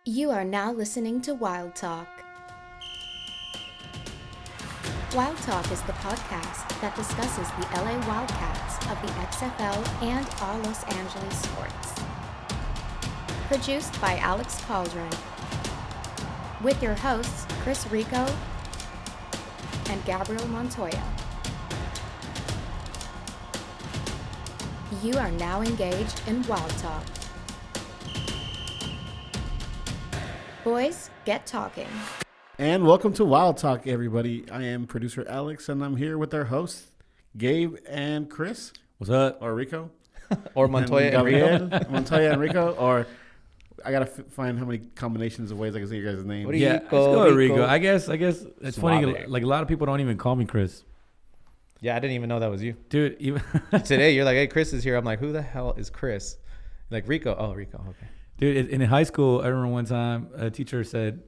You are now listening to Wild Talk. Wild Talk is the podcast that discusses the LA Wildcats of the XFL and all Los Angeles sports. Produced by Alex Cauldron. With your hosts, Chris Rico and Gabriel Montoya. You are now engaged in Wild Talk. Boys, get talking. And welcome to Wild Talk, everybody. I am producer Alex, and I'm here with our hosts, Gabe and Chris. What's up? Or Rico. Or Montoya and Rico. Montoya and Rico. Or I got to find how many combinations of ways I can say your guys' name. Yeah, let's go with Rico. I guess it's funny. Like, a lot of people don't even call me Chris. Yeah, I didn't even know that was you. Dude, even today you're like, hey, Chris is here. I'm like, who the hell is Chris? Like, Rico. Oh, Rico. Okay. Dude, in high school, I remember one time a teacher said,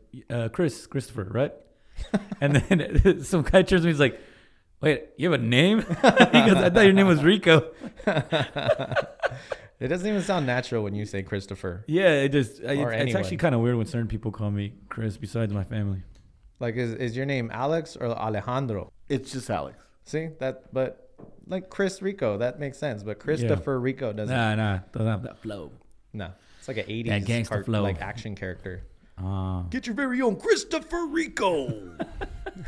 Christopher, right? And then some guy turns to me, he's like, wait, you have a name? He goes, I thought your name was Rico. It doesn't even sound natural when you say Christopher. Yeah, it's actually kind of weird when certain people call me Chris besides my family. Like, is your name Alex or Alejandro? It's just Alex. See, but like Chris Rico, that makes sense. But Christopher Rico doesn't. Nah, doesn't have that flow. No. It's like an 80s gangster flow. Like action character. Get your very own Christopher Rico.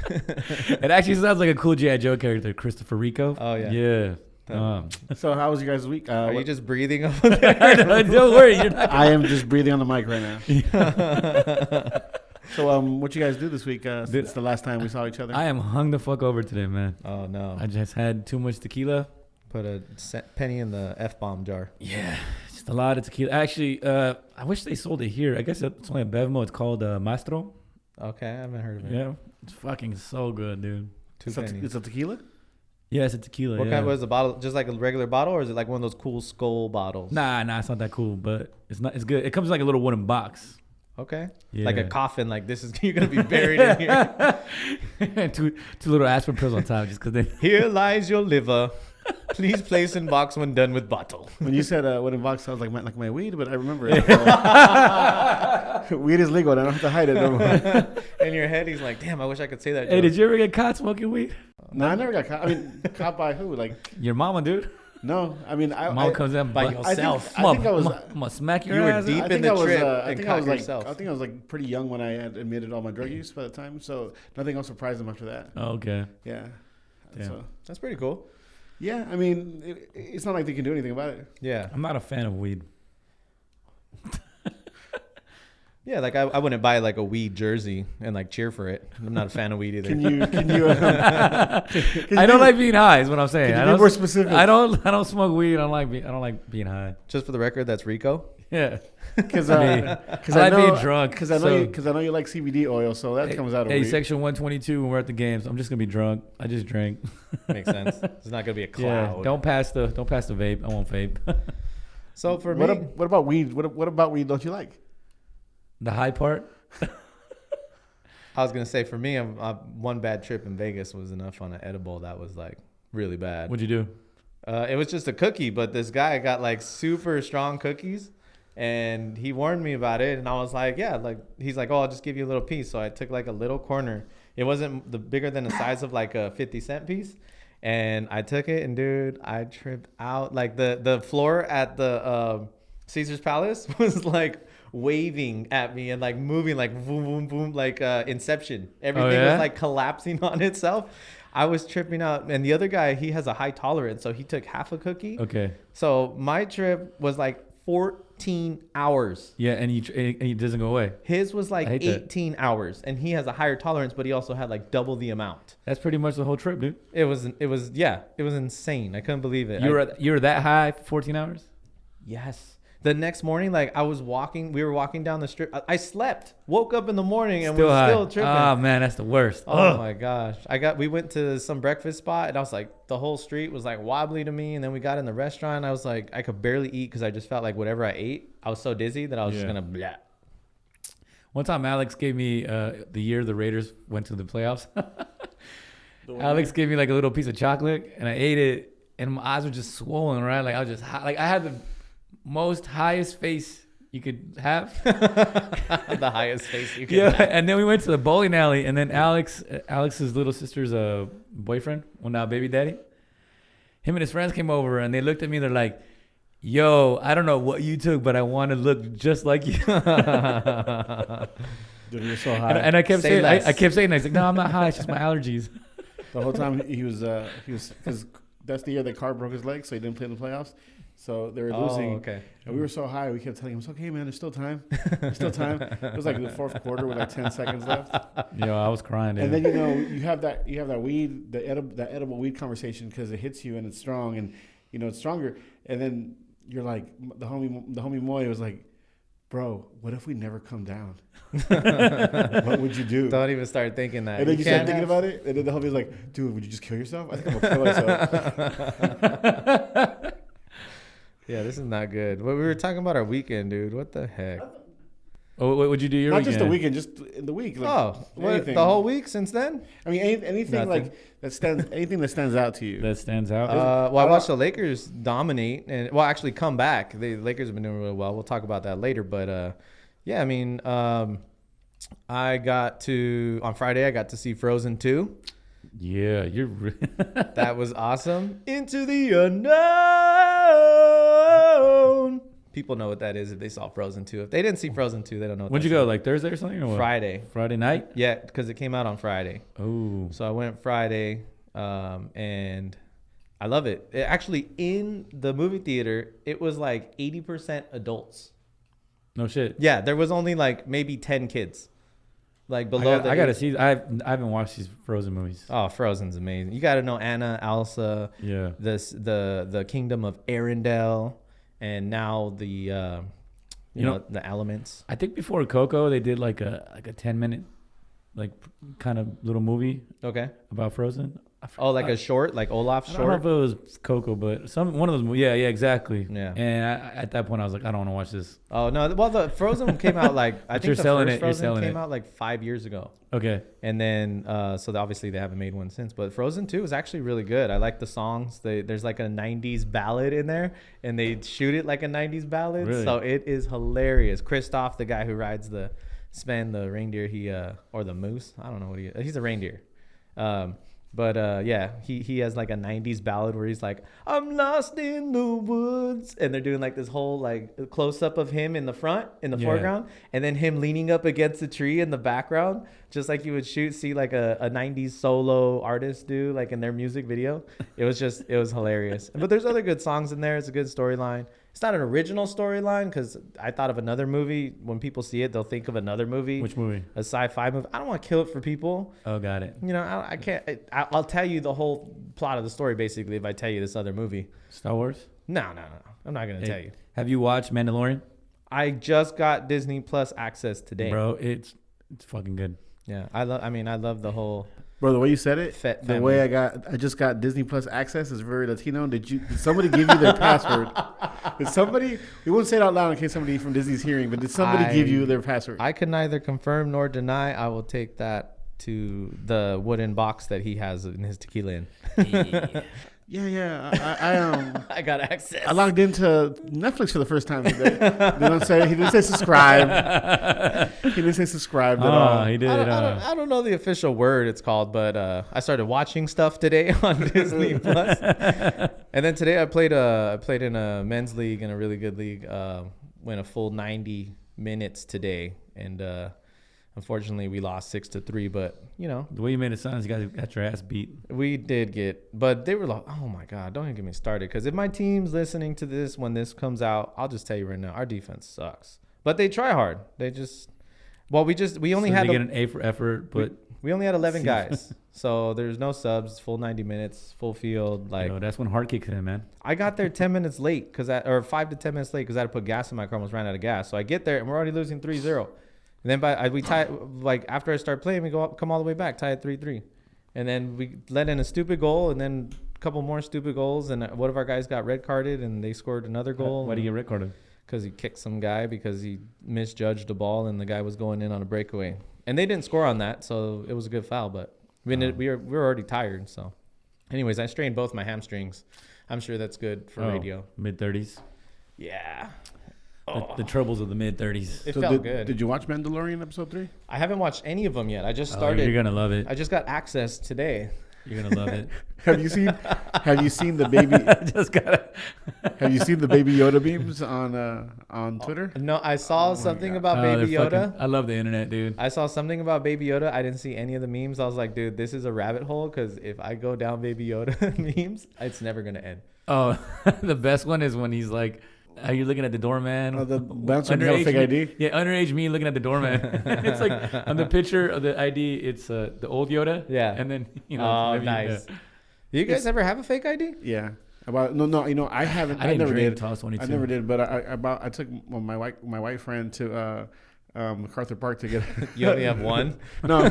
It actually sounds like a cool G.I. Joe character, Christopher Rico. Oh, yeah. Yeah. So how was you guys' week? Are you just breathing over there? No, don't worry. You're not I am just breathing on the mic right now. So what you guys do this week since the last time we saw each other? I am hung the fuck over today, man. Oh, no. I just had too much tequila. Put a penny in the F-bomb jar. Yeah. A lot of tequila. Actually, I wish they sold it here. I guess it's only a Bevmo. It's called Maestro. Okay, I haven't heard of it. Yeah, it's fucking so good, dude. It's a tequila? Yeah, it's a tequila. What kind was the bottle? Just like a regular bottle, or is it like one of those cool skull bottles? Nah, it's not that cool, but it's not. It's good. It comes in like a little wooden box. Okay. Yeah. Like a coffin. Like this is you're gonna be buried in here. two little aspirin pills on top, just because they. Here lies your liver. Please place in box when done with bottle. When you said what in box, I was like my weed, but I remember it. Weed is legal. I don't have to hide it. No more. In your head, he's like, damn, I wish I could say that. Hey, joke. did you ever get caught smoking weed? No, I never got caught. I mean, caught by who? Like your mama, dude. No, I mean, Mom comes in by yourself. I think I was. I'm gonna smack your You were ass. deep I in think the I was. trip I and think I was caught like. yourself. I think I was like pretty young when I had admitted all my drug use by the time. So nothing else surprised him after that. Oh, okay. Yeah. Damn. So That's pretty cool. yeah, I mean, it's not like they can do anything about it. Yeah. I'm not a fan of weed. Yeah, like I wouldn't buy like a weed jersey and like cheer for it. I'm not a fan of weed either. Can you? I don't like being high. Is what I'm saying. Can you be more specific? I don't smoke weed. I don't like being high. Just for the record, that's Rico. Yeah, Because I like being drunk. Because I know you like CBD oil, so that comes out of Hey, weed. section 122 when we're at the games. I'm just gonna be drunk. I just drank. Makes sense. It's not gonna be a Yeah, cloud. don't pass the vape. I won't vape. So for me, What about weed? What about weed don't you like? The high part. I was gonna say for me, one bad trip in Vegas was enough on an edible that was like really bad. What'd you do? It was just a cookie, but this guy got like super strong cookies, and he warned me about it, and I was like, yeah, like he's like, oh, I'll just give you a little piece. So I took like a little corner. It wasn't bigger than the size of like a 50-cent piece, and I took it, and dude, I tripped out. Like the floor at the Caesar's Palace was like waving at me and like moving like boom boom boom like Inception. Everything was like collapsing on itself. I was tripping out, and the other guy, he has a high tolerance, so he took half a cookie. Okay. So my trip was like 14 hours. Yeah, and he doesn't go away. His was like 18 hours, and he has a higher tolerance, but he also had like double the amount. That's pretty much the whole trip, dude. It was insane. I couldn't believe it. You were that high for 14 hours? Yes. The next morning, like we were walking down the strip. I slept, woke up in the morning, and was still tripping. Oh man, that's the worst. Oh my gosh. We went to some breakfast spot, and I was like, the whole street was like wobbly to me. And then we got in the restaurant. I was like, I could barely eat because I just felt like whatever I ate, I was so dizzy that I was just gonna blah. One time Alex gave me the year the Raiders went to the playoffs. Alex gave me like a little piece of chocolate, and I ate it, and my eyes were just swollen, right? Like I was just high. Like I had the most highest face you could have. The highest face you can. Yeah, have. and then we went to the bowling alley, and then Alex's little sister's boyfriend, well now baby daddy, him and his friends came over, and they looked at me. They're like, "Yo, I don't know what you took, but I want to look just like you." Dude, you're so high. And I kept Say saying, less. I kept saying, I was like, "No, I'm not high. It's just my allergies." The whole time he was because that's the year that Carr broke his leg, so he didn't play in the playoffs. So they were losing. Okay. And we were so high, we kept telling him, "It's okay, man. There's still time. There's still time." It was like the fourth quarter with like 10 seconds left. Yo, I was crying. Dude. And then you have that weed, that edible weed conversation because it hits you and it's strong and it's stronger. And then you're like, the homie Moy was like, "Bro, what if we never come down? What would you do?" Don't even start thinking that. And then you start can't thinking have- about it, and then the homie's like, "Dude, would you just kill yourself? I think I'm gonna kill myself." Yeah, this is not good. Well, we were talking about our weekend, dude. What the heck? Oh, what would you do your Not weekend? just the weekend, just in the week. Like, Oh, what, anything. the whole week since then? I mean, anything Nothing. anything that stands out to you. That stands out. Well, I watched the Lakers dominate and actually come back. The Lakers have been doing really well. We'll talk about that later. But yeah, I mean, on Friday I got to see Frozen 2. Yeah, you're. That was awesome. Into the unknown. People know what that is if they saw Frozen 2. If they didn't see Frozen 2, they don't know what When'd you that's go? Like Thursday or something? Or what? Friday. Friday night? Yeah, because it came out on Friday. Oh. So I went Friday, and I love it. Actually, in the movie theater, it was like 80% adults. No shit. Yeah, there was only like maybe 10 kids. Like below I gotta see. I haven't watched these Frozen movies. Oh, Frozen's amazing. You got to know Anna, Elsa, Yeah. the kingdom of Arendelle, and now the you know the elements. I think before Coco, they did like a 10-minute, like kind of little movie Okay. about Frozen. Oh, like a short, like Olaf I don't know short. if it was Coco, but one of those. Yeah, exactly. Yeah. And at that point, I was like, I don't want to watch this. Oh no! Well, the Frozen came out like I But think you're the selling first it, you're Frozen selling came it. out like 5 years ago, Okay. and then obviously they haven't made one since. But Frozen 2 is actually really good. I like the songs. There's like a '90s ballad in there, and they shoot it like a '90s ballad, Really? so it is hilarious. Christoph, the guy who rides the reindeer, or the moose. I don't know what he is. He's a reindeer. But yeah, he has like a '90s ballad where he's like, "I'm lost in the woods," and they're doing like this whole like close up of him in the foreground, and then him leaning up against a tree in the background, just like you would see like a '90s solo artist do like in their music video. It was hilarious. But there's other good songs in there. It's a good storyline. It's not an original storyline because I thought of another movie. When people see it, they'll think of another movie. Which movie? A sci-fi movie. I don't want to kill it for people. Oh, got it. You know, I can't. I'll tell you the whole plot of the story basically if I tell you this other movie. Star Wars. No. I'm not gonna tell you. Have you watched Mandalorian? I just got Disney Plus access today. Bro, it's fucking good. Yeah, I love the whole. Bro, the way you said it, Fet the family. way I just got Disney Plus access is very Latino. Did somebody give you their password? Did somebody? We won't say it out loud in case somebody from Disney's hearing, but did somebody give you their password? I can neither confirm nor deny. I will take that to the wooden box that he has in his tequila in. Yeah. I got access. I logged into Netflix for the first time today. He didn't say subscribe. He didn't say subscribe at all. He did. I don't know the official word it's called, but I started watching stuff today on Disney Plus. And then today I played in a men's league, in a really good league. Went a full 90 minutes today, and unfortunately we lost 6-3. But you know, The way you made it sound is you guys got your ass beat. we did but they were like, oh my God, don't even get me started. Because if my team's listening to this when this comes out, I'll just tell you right now, our defense sucks. But they try hard. We only So had they get an A for effort, but we only had 11 guys. So there's no subs, full 90 minutes, full field. Like, that's when heart kicks in, man. I got there 10 minutes late or 5 to 10 minutes late because I had to put gas in my car. Almost ran out of gas. So I get there and we're already losing 3-0. And then we tie, like after I start playing, we come all the way back, tie at 3-3. And then we let in a stupid goal and then a couple more stupid goals. And one of our guys got red carded and they scored another goal. Why do you get red carded? Because he kicked some guy because he misjudged the ball and the guy was going in on a breakaway. And they didn't score on that, so it was a good foul. But we were already tired. So, anyways, I strained both my hamstrings. I'm sure that's good for radio. Mid-30s. Yeah. the troubles of the mid-30s. It felt did, good. Did you watch Mandalorian episode 3? I haven't watched any of them yet. I just Oh, started. you're gonna love it. I just got access today. You're gonna love it. Have you seen the baby? Just gotta. Have you seen the Baby Yoda memes on Twitter? No, I saw something about Oh, Baby they're Yoda. I love the internet, dude. I saw something about Baby Yoda. I didn't see any of the memes. I was like, dude, this is a rabbit hole because if I go down Baby Yoda memes, it's never gonna end. Oh, the best one is when he's like, are you looking at the doorman? Oh, the bouncer got a fake me, ID? Yeah, underage me looking at the doorman. It's like on the picture of the ID, it's the old Yoda. Yeah. And then, Oh, maybe, nice. You guys ever have a fake ID? Yeah. No. I haven't. I I didn't never drink did. till I was 22. I never did. But I took my white friend to MacArthur Park to get. You only have one? No,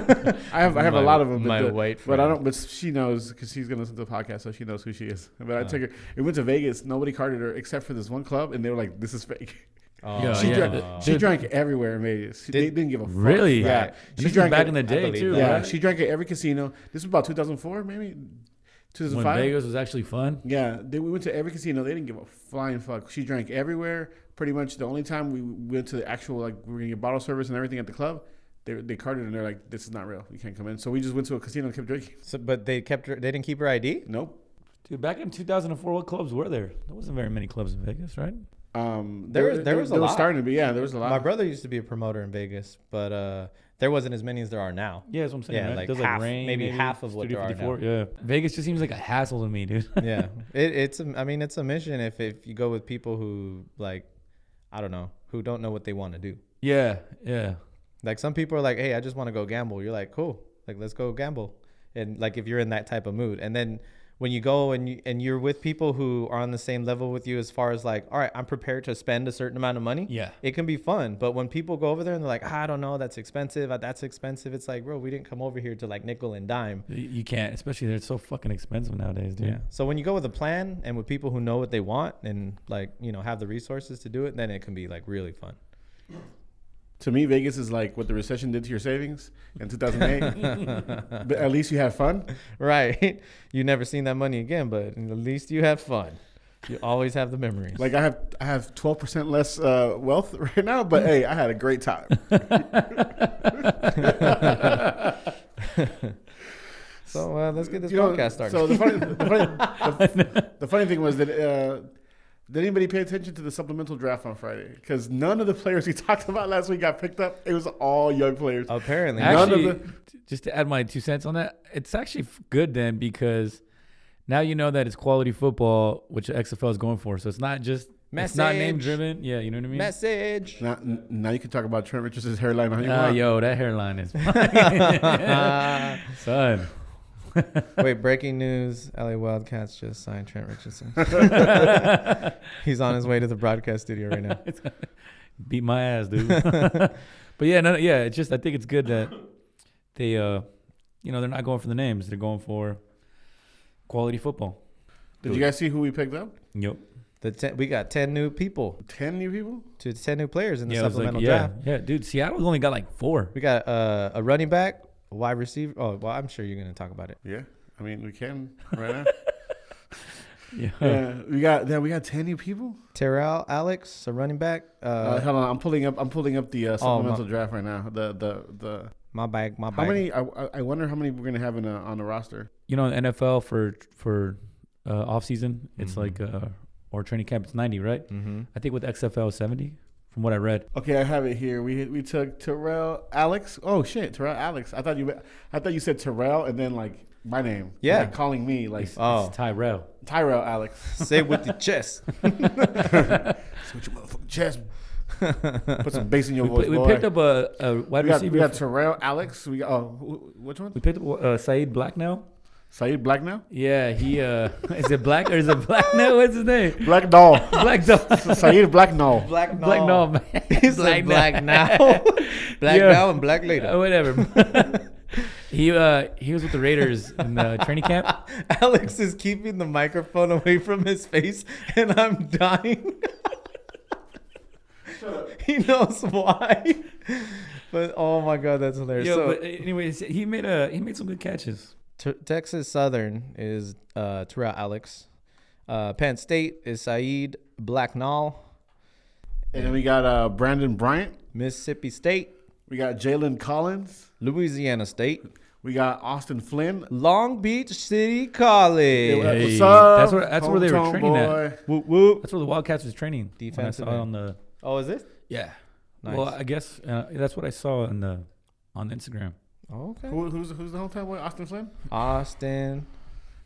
I have a lot of them. My white friend. But I don't. But she knows because she's gonna listen to the podcast, so she knows who she is. But I took her. We went to Vegas. Nobody carded her except for this one club, and they were like, "This is fake." Oh, Yeah, She yeah. drank. She drank everywhere in Vegas. They didn't give a fuck. Really? Yeah. Right. She This drank was back at- in the day, believe too, that. Yeah, right? she drank at every casino. This was about 2004, maybe When 2005. Vegas was actually fun. Yeah, we went to every casino. They didn't give a flying fuck. She drank everywhere. Pretty much the only time we went to the actual, like, we were going to get bottle service and everything at the club, they carded and they're like, this is not real. You can't come in. So we just went to a casino and kept drinking. So, but they didn't keep her ID? Nope. Dude, back in 2004, what clubs were there? There wasn't very many clubs in Vegas, right? There was a They were lot. starting to be, yeah, there was a lot. My brother used to be a promoter in Vegas, but there wasn't as many as there are now. Yeah, that's what I'm saying. Yeah, right? like There's half- Rain, maybe half of what Studio there are 54. Yeah, Vegas just seems like a hassle to me, dude. Yeah, it's a mission if you go with people who, like, I don't know, who don't know what they want to do. yeah. Like, some people are like, hey, I just want to go gamble. You're like, cool, like, let's go gamble. And like, if you're in that type of mood, and then when you go and you're with people who are on the same level with you as far as like, all right, I'm prepared to spend a certain amount of money. Yeah. It can be fun. But when people go over there and they're like, I don't know, that's expensive. It's like, bro, we didn't come over here to like nickel and dime. You can't, especially they're so fucking expensive nowadays, dude. Yeah. So when you go with a plan and with people who know what they want and, like, have the resources to do it, then it can be like really fun. To me, Vegas is like what the recession did to your savings in 2008. But at least you had fun. Right. You never seen that money again, but at least you had fun. You always have the memories. Like I have 12% less wealth right now, but hey, I had a great time. So let's get this podcast started. So the funny thing was that did anybody pay attention to the supplemental draft on Friday? Because none of the players we talked about last week got picked up. It was all young players. Apparently. Actually, just to add my 2 cents on that, it's actually good then because now you know that it's quality football, which the XFL is going for. So it's not just it's not name driven. Yeah, you know what I mean? Message. Now you can talk about Trent Richardson's hairline on your Yo, that hairline is son. Wait, breaking news. LA Wildcats just signed Trent Richardson. He's on his way to the broadcast studio right now. Beat my ass, dude. But yeah, it's just I think it's good that they they're not going for the names. They're going for quality football. Did you guys see who we picked up? Yep. We got 10 new people. 10 new people? 10 new players in the Yeah, it was supplemental like, draft. Yeah, dude. Seattle's only got like 4. We got a running back, a wide receiver. Oh, well, I'm sure you're going to talk about it. Yeah. I mean, we can right now. Yeah. We got 10 new people. Terrell Alex, a running back. Hold on, I'm pulling up the supplemental draft right now. The My bag. how many? I wonder how many we're gonna have on the roster. You know, in the NFL for off season, it's like or training camp, it's 90, right? Mm-hmm. I think with XFL 70, from what I read. Okay, I have it here. We took Terrell Alex. Oh shit, Terrell Alex. I thought you said Terrell and then like my name. Yeah. Like calling me like It's Tyrell. Tyrell Alex. Say it with the chest. Say with your motherfucking chest. Put some bass in your voice. We boy. picked up a wide receiver. We got Terrell Alex. We got which one? We picked up Saeed Blacknell. Saeed Blacknell? Yeah, he is it Black or is it Blacknell? What's his name? Black Doll. Black Dog. Saeed Blacknell. Blacknell, man. He's like black now. Black Yeah. now and black later. Whatever. He was with the Raiders in the training camp. Alex is keeping the microphone away from his face, and I'm dying. He knows why. But oh my god, that's hilarious. Yo, So, but anyways, he made some good catches. Texas Southern is Terrell Alex. Penn State is Saeed Blacknall. And then we got Brandon Bryant. Mississippi State, We got Jalen Collins. Louisiana State, We got Austin Flynn. Long Beach City College. What's Hey, up? that's where they were hometown training at. boy? Whoop whoop. That's where the Wildcats was training. Defensive When I saw it end. on the Oh, is it? yeah. Nice. Well, I guess that's what I saw on Instagram. Okay. Who's the hometown boy? Austin Flynn. Austin.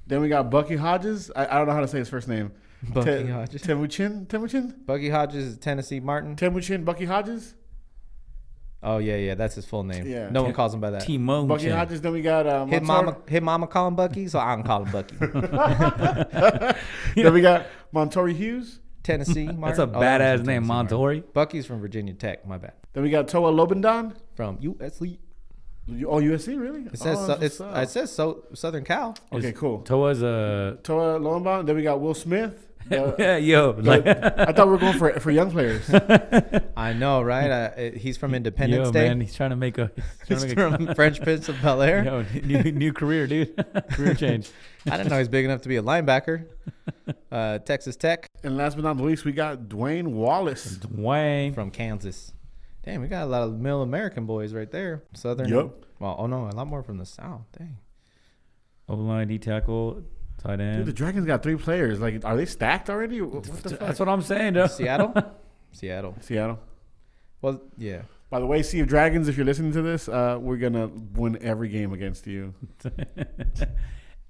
Then we got Bucky Hodges. I don't know how to say his first name. Bucky Hodges. Temuchin. Bucky Hodges, Tennessee Martin. Temuchin. Bucky Hodges. Oh yeah, that's his full name. Yeah. No one calls him by that. Timon. Bucky Hodges. Then we got His mama call him Bucky, so I'm calling Bucky. Then we got Montori Hughes. Tennessee Martin. That's a Oh, that was badass from name, Tennessee Martin. Montori. Bucky's from Virginia Tech. My bad. Then we got Toa Lobendon. From USC. Oh, USC, really? It says Oh, that's what's up. it says Southern Cal. Okay, cool. Toa's a Toa Lobendon. Then we got Will Smith. yo. I thought we were going for young players. I know, right? He's from Independence Yo, Day. man, he's trying to make a He's from French Prince of Bel Air. yo, new career, dude. Career change. I didn't know he's big enough to be a linebacker. Texas Tech And last but not the least, we got Dwayne Wallace. Dwayne. from Kansas. Damn, we got a lot of Middle American boys right there. Southern. Yup. Well, oh no, a lot more from the South. Dang. O-line, D tackle, tight end. Dude, the Dragons got 3 players. Like, are they stacked already? What the fuck? That's what I'm saying, though. Seattle. Seattle. Seattle. Well, yeah. By the way, Sea of Dragons, if you're listening to this, we're going to win every game against you.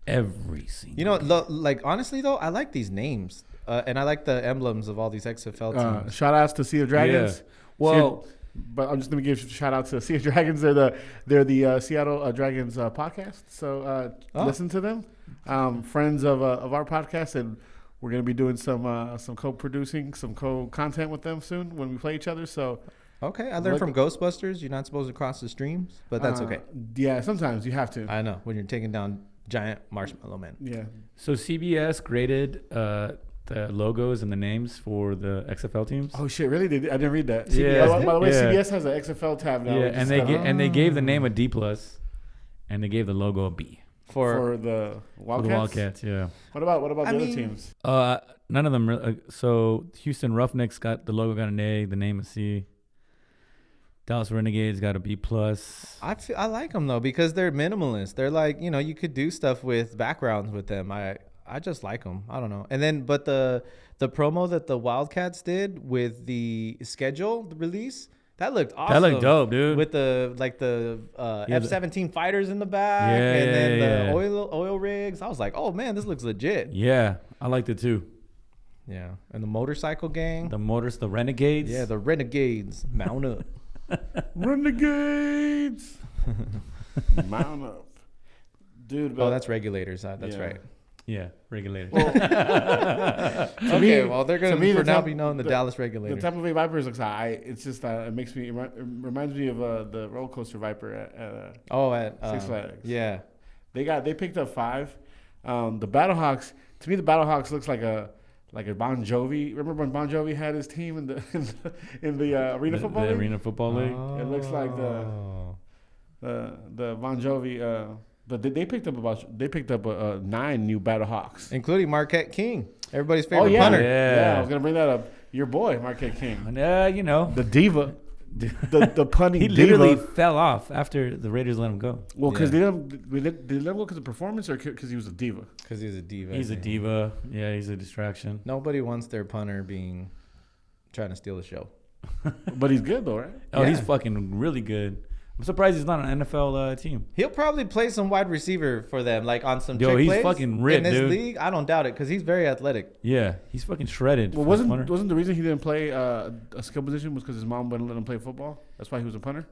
Every single. You know, like honestly though, I like these names, and I like the emblems of all these XFL teams. Shout outs to Sea of Dragons. Yeah. Well, But I'm just going to give a shout out to Sea of Dragons. They're the Seattle Dragons podcast. So listen to them. Friends of our podcast, and we're going to be doing some co-producing, some co-content with them soon when we play each other. So Okay, I learned from Ghostbusters. You're not supposed to cross the streams, but that's okay. Yeah, sometimes you have to. I know when you're taking down giant marshmallow men. Yeah. so CBS graded the logos and the names for the XFL teams. Oh shit! Really? I didn't read that. Yeah. CBS, by the way, Yeah. CBS has an XFL tab now. Yeah, which and is, they gave the name a D plus, and they gave the logo a B for the for Wildcats. the Wildcats. Yeah. What about the I other mean- teams? None of them. So Houston Roughnecks got the logo got an A, the name a C. Dallas Renegades got a B plus. I like them though because they're minimalist. They're like, you know, you could do stuff with backgrounds with them. I just like them. I don't know. And then but the promo that the Wildcats did with the schedule release, that looked awesome. That looked dope, dude. With the Yeah, F-17 fighters in the back, Yeah, and then yeah. the oil rigs. I was like, oh man, this looks legit. Yeah, I liked it too. Yeah, and the motorcycle gang. The Renegades. Yeah, the Renegades. Mount up. Renegades. Mount up, dude. But, Oh, that's regulators. That's Yeah. right. Yeah, regulators. Okay, well they're to gonna me, for the now Tampa- be known the the- Dallas The Regulators. Tampa Bay Vipers looks high. It's just it reminds me of the roller coaster Viper at at Six Flags. Yeah, They picked up 5. The Battlehawks, to me, the Battlehawks looks like a Bon Jovi. Remember when Bon Jovi had his team in the Arena Football the League? Arena Football League. It looks like Oh. the Bon Jovi. But they picked up 9 new Battlehawks. including Marquette King, everybody's favorite yeah. punter. Yeah. I was gonna bring that up. Your boy Marquette King, You know, the diva, the punny he diva. literally fell off after the Raiders let him go. Well, because Yeah. they let him go because of performance or because he was a diva. Because he's a diva. He's a man. diva. Yeah, he's a distraction. Nobody wants their punter trying to steal the show. But he's good though, right? Oh, he's Yeah. fucking really good. I'm surprised he's not on an NFL team. He'll probably play some wide receiver for them, like on some Yo, trick he's plays fucking ripped, in this dude. league. I don't doubt it because he's very athletic. Yeah, he's fucking shredded. Well, for a punter. wasn't the reason he didn't play a skill position was because his mom wouldn't let him play football? That's why he was a punter.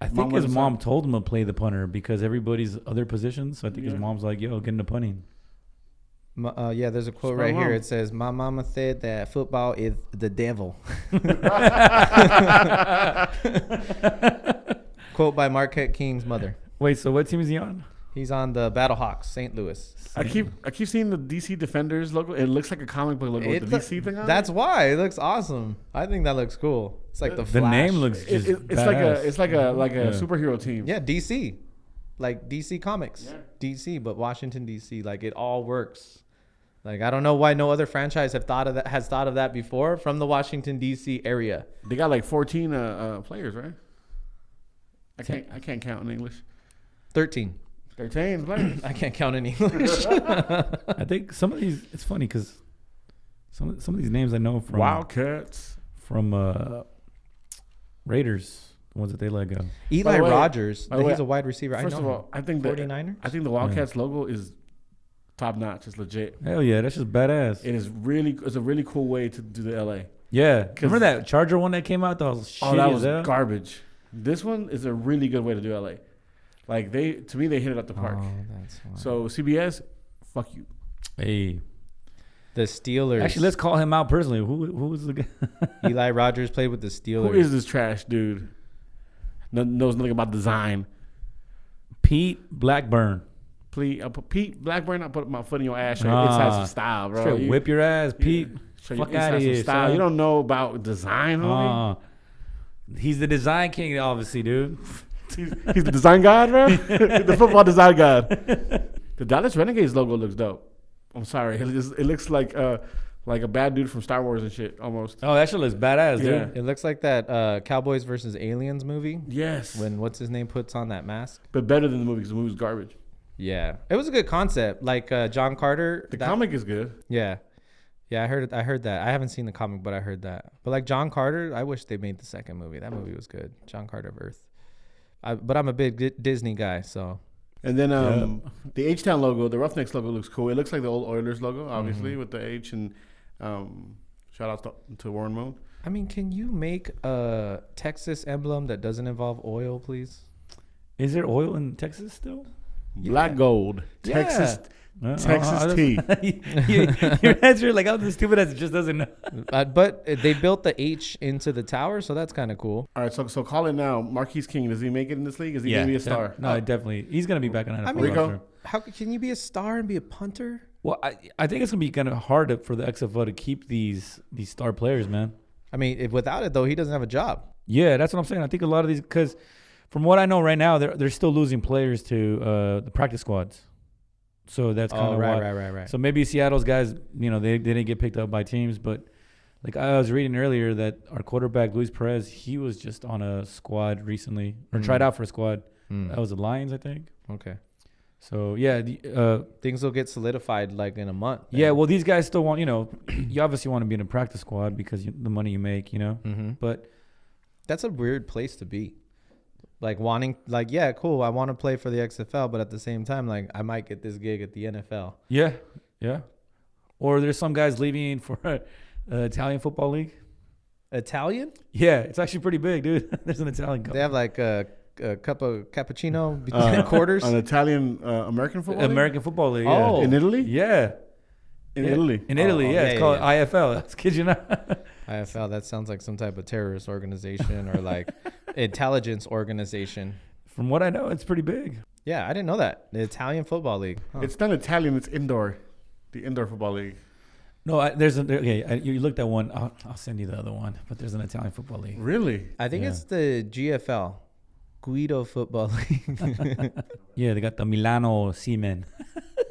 I Mom think was his a mom son. told him to play the punter because everybody's other positions. So I think Yeah. his mom's like, "Yo, get into punting." Yeah, there's a quote Spell right here. wrong. It says, "My mama said that football is the devil." Quote by Marquette King's mother. Wait, so what team is he on? He's on the Battlehawks, St. Louis. I keep seeing the DC Defenders logo. It looks like a comic book logo with the DC thing on That's why it looks awesome. I think that looks cool. It's like the The Flash. name looks it. just It's like a Yeah. superhero team. Yeah, DC, like DC Comics, Yeah. DC, but Washington DC. Like it all works. Like, I don't know why no other franchise has thought of that before from the Washington D.C. area. They got like 14 players, right? I can't count in English. 13 players. I can't count in English. I think some of these. It's funny because some of these names I know from Wildcats, from Raiders, the ones that they let go. Eli Rogers, he's a wide receiver. First of all, I think the 49ers. I think the Wildcats logo is top notch. It's legit. Hell yeah, that's just badass. It is really. It's a really cool way to do the LA. Yeah, remember that Charger one that came out? That was shitty that was as hell. garbage. This one is a really good way to do LA. Like to me, they hit it at the park. Oh, that's fine. So CBS, fuck you. Hey, the Steelers. actually, let's call him out personally. Who was the guy? Eli Rogers played with the Steelers. Who is this trash dude? Knows nothing about design. Pete Blackburn. Please, Pete Blackburn. I put my foot in your ass. It has some style, bro. Straight whip your ass, Pete. Show Fuck you out of some here, style. son. You don't know about design, homie. He's the design king, obviously, dude. He's the design god, bro. The football design god. The Dallas Renegades logo looks dope. I'm sorry, it looks like a bad dude from Star Wars and shit, almost. Oh, that shit looks badass, Yeah. dude. It looks like that Cowboys versus Aliens movie. Yes, When what's his name puts on that mask. but better than the movie because the movie's garbage. Yeah, it was a good concept. Like John Carter. The comic is good. Yeah, I heard that. I haven't seen the comic, but I heard that. But like John Carter, I wish they made the second movie. That movie was good. John Carter of Earth. But I'm a big Disney guy, so. And then the H-Town logo, the Roughnecks logo looks cool. It looks like the old Oilers logo, obviously, with the H. And shout out to Warren Moon. I mean, can you make a Texas emblem that doesn't involve oil, please? Is there oil in Texas still? Black gold, Yeah. Texas tea. Your answer like, I'm the stupid as it just doesn't know. But they built the H into the tower, so that's kind of cool. All right, so call it now. Marquise King, does he make it in this league? Is he gonna be a star? No, definitely. He's gonna be back in NFL. I mean, Rico? Sure. How can you be a star and be a punter? Well, I think it's gonna be kind of hard for the XFL to keep these star players, man. I mean, without it though, he doesn't have a job. Yeah, that's what I'm saying. I think a lot of these, because from what I know right now, they're still losing players to the practice squads. So that's kind of right. So maybe Seattle's guys, they didn't get picked up by teams, but like I was reading earlier that our quarterback Luis Perez, he was just on a squad recently or tried out for a squad. That was the Lions, I think. Okay. So yeah, Things will get solidified like in a month. then. yeah. Well, these guys still want, you obviously want to be in a practice squad because the money you make, Mm-hmm. But That's a weird place to be. Like wanting, like, yeah, cool. I want to play for the XFL, but at the same time, like, I might get this gig at the NFL. yeah. Or there's some guys leaving for Italian football league. Italian? Yeah, it's actually pretty big, dude. There's an Italian cup. They have like a cup of cappuccino between the quarters. An Italian American football league? American football league. Oh. Yeah. In Italy? Yeah. In Yeah. Italy. In Italy, yeah. It's called yeah. IFL. That's kid you not. IFL, that sounds like some type of terrorist organization or like intelligence organization. From what I know, it's pretty big. Yeah, I didn't know that. The Italian Football League. Huh. It's not Italian, it's indoor. The indoor football league. No, you looked at one. I'll send you the other one. But there's an Italian football league. Really? I think Yeah. it's the GFL, Guido Football League. Yeah, they got the Milano Seamen.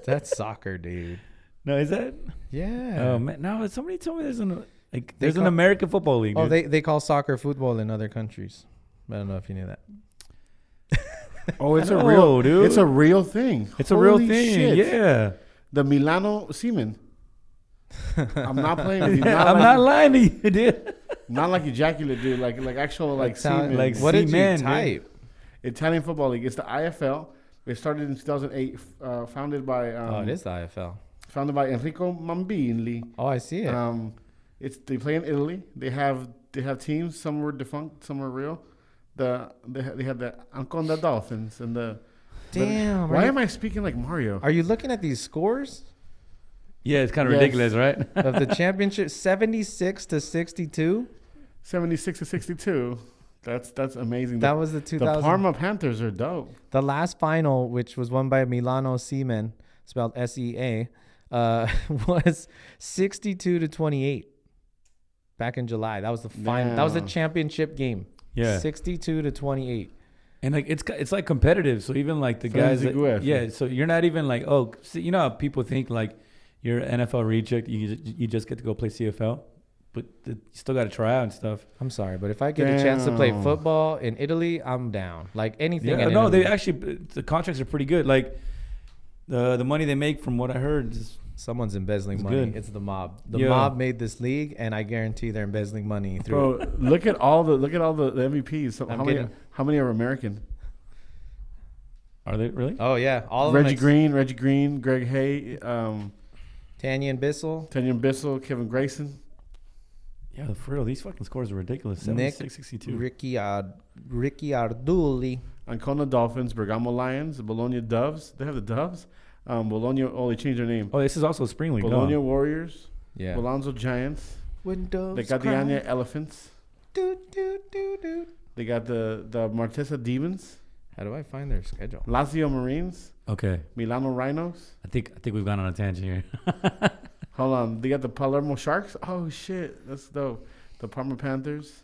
That's soccer, dude. No, is that? Yeah. Oh man, no. Somebody told me there's an They call- American football league. Oh, Dude. they call soccer football in other countries. I don't know if you knew that. Oh, it's a know, real dude. It's a real thing. It's a real Holy thing. shit. Yeah. The Milano Seamen. I'm not playing with you. I'm not lying to you, dude. Not like ejaculate, dude. Like actual like Italian- semen. like What did you Seaman, dude. type? Italian football league. It's the IFL. It started in 2008. Founded by It is the IFL. founded by Enrico Mambini. Oh, I see it. They play in Italy. They have teams. Some were defunct. Some were real. They have the Ancona Dolphins and the. Damn. Why am I speaking like Mario? Are you looking at these scores Yeah, it's kind of Yes. ridiculous, right? of the championship? 76 to 62. 76 to 62. That's amazing. That was the 2000. The Parma Panthers are dope. The last final, which was won by Milano Seamen, spelled SEA, was 62 to 28 back in July. That was the final. That was the Damn. championship game. Yeah. 62 to 28. And like it's like competitive. So even like the guys, Frenzy Guef. yeah. So you're not even like, oh, see, you know how people think like you're an NFL reject. You just get to go play CFL, but you still got to try out and stuff. I'm sorry, but if I get a chance to play football in Italy, I'm down. Like anything. Yeah, in no, Italy. they actually the contracts are pretty good. Like the money they make, from what I heard, is Someone's embezzling It's money. good. It's the mob. The Yeah. mob made this league, and I guarantee they're embezzling money through. Bro, look at all the MVPs. So I'm how many are American? are they really? Oh yeah, all of Reggie them. Green, Greg Hay, Tanya and Bissell, Kenyon Bissell, Kevin Grayson. Yeah, for real, these fucking scores are ridiculous. Nick, 76, 62. Ricky Arduli. Ancona Dolphins, Bergamo Lions, Bologna Doves. They have the Doves. Bologna. Oh, they changed their name. Oh, this is also a spring league. Bologna No. Warriors. Yeah. Bolonzo Giants. Windows. They got the Anya Elephants. Do, do, do, do. They got the Martesa Demons. How do I find their schedule? Lazio Marines. Okay, Milano Rhinos. I think we've gone on a tangent here. Hold on. They got the Palermo Sharks. Oh shit, that's dope. The Parma Panthers.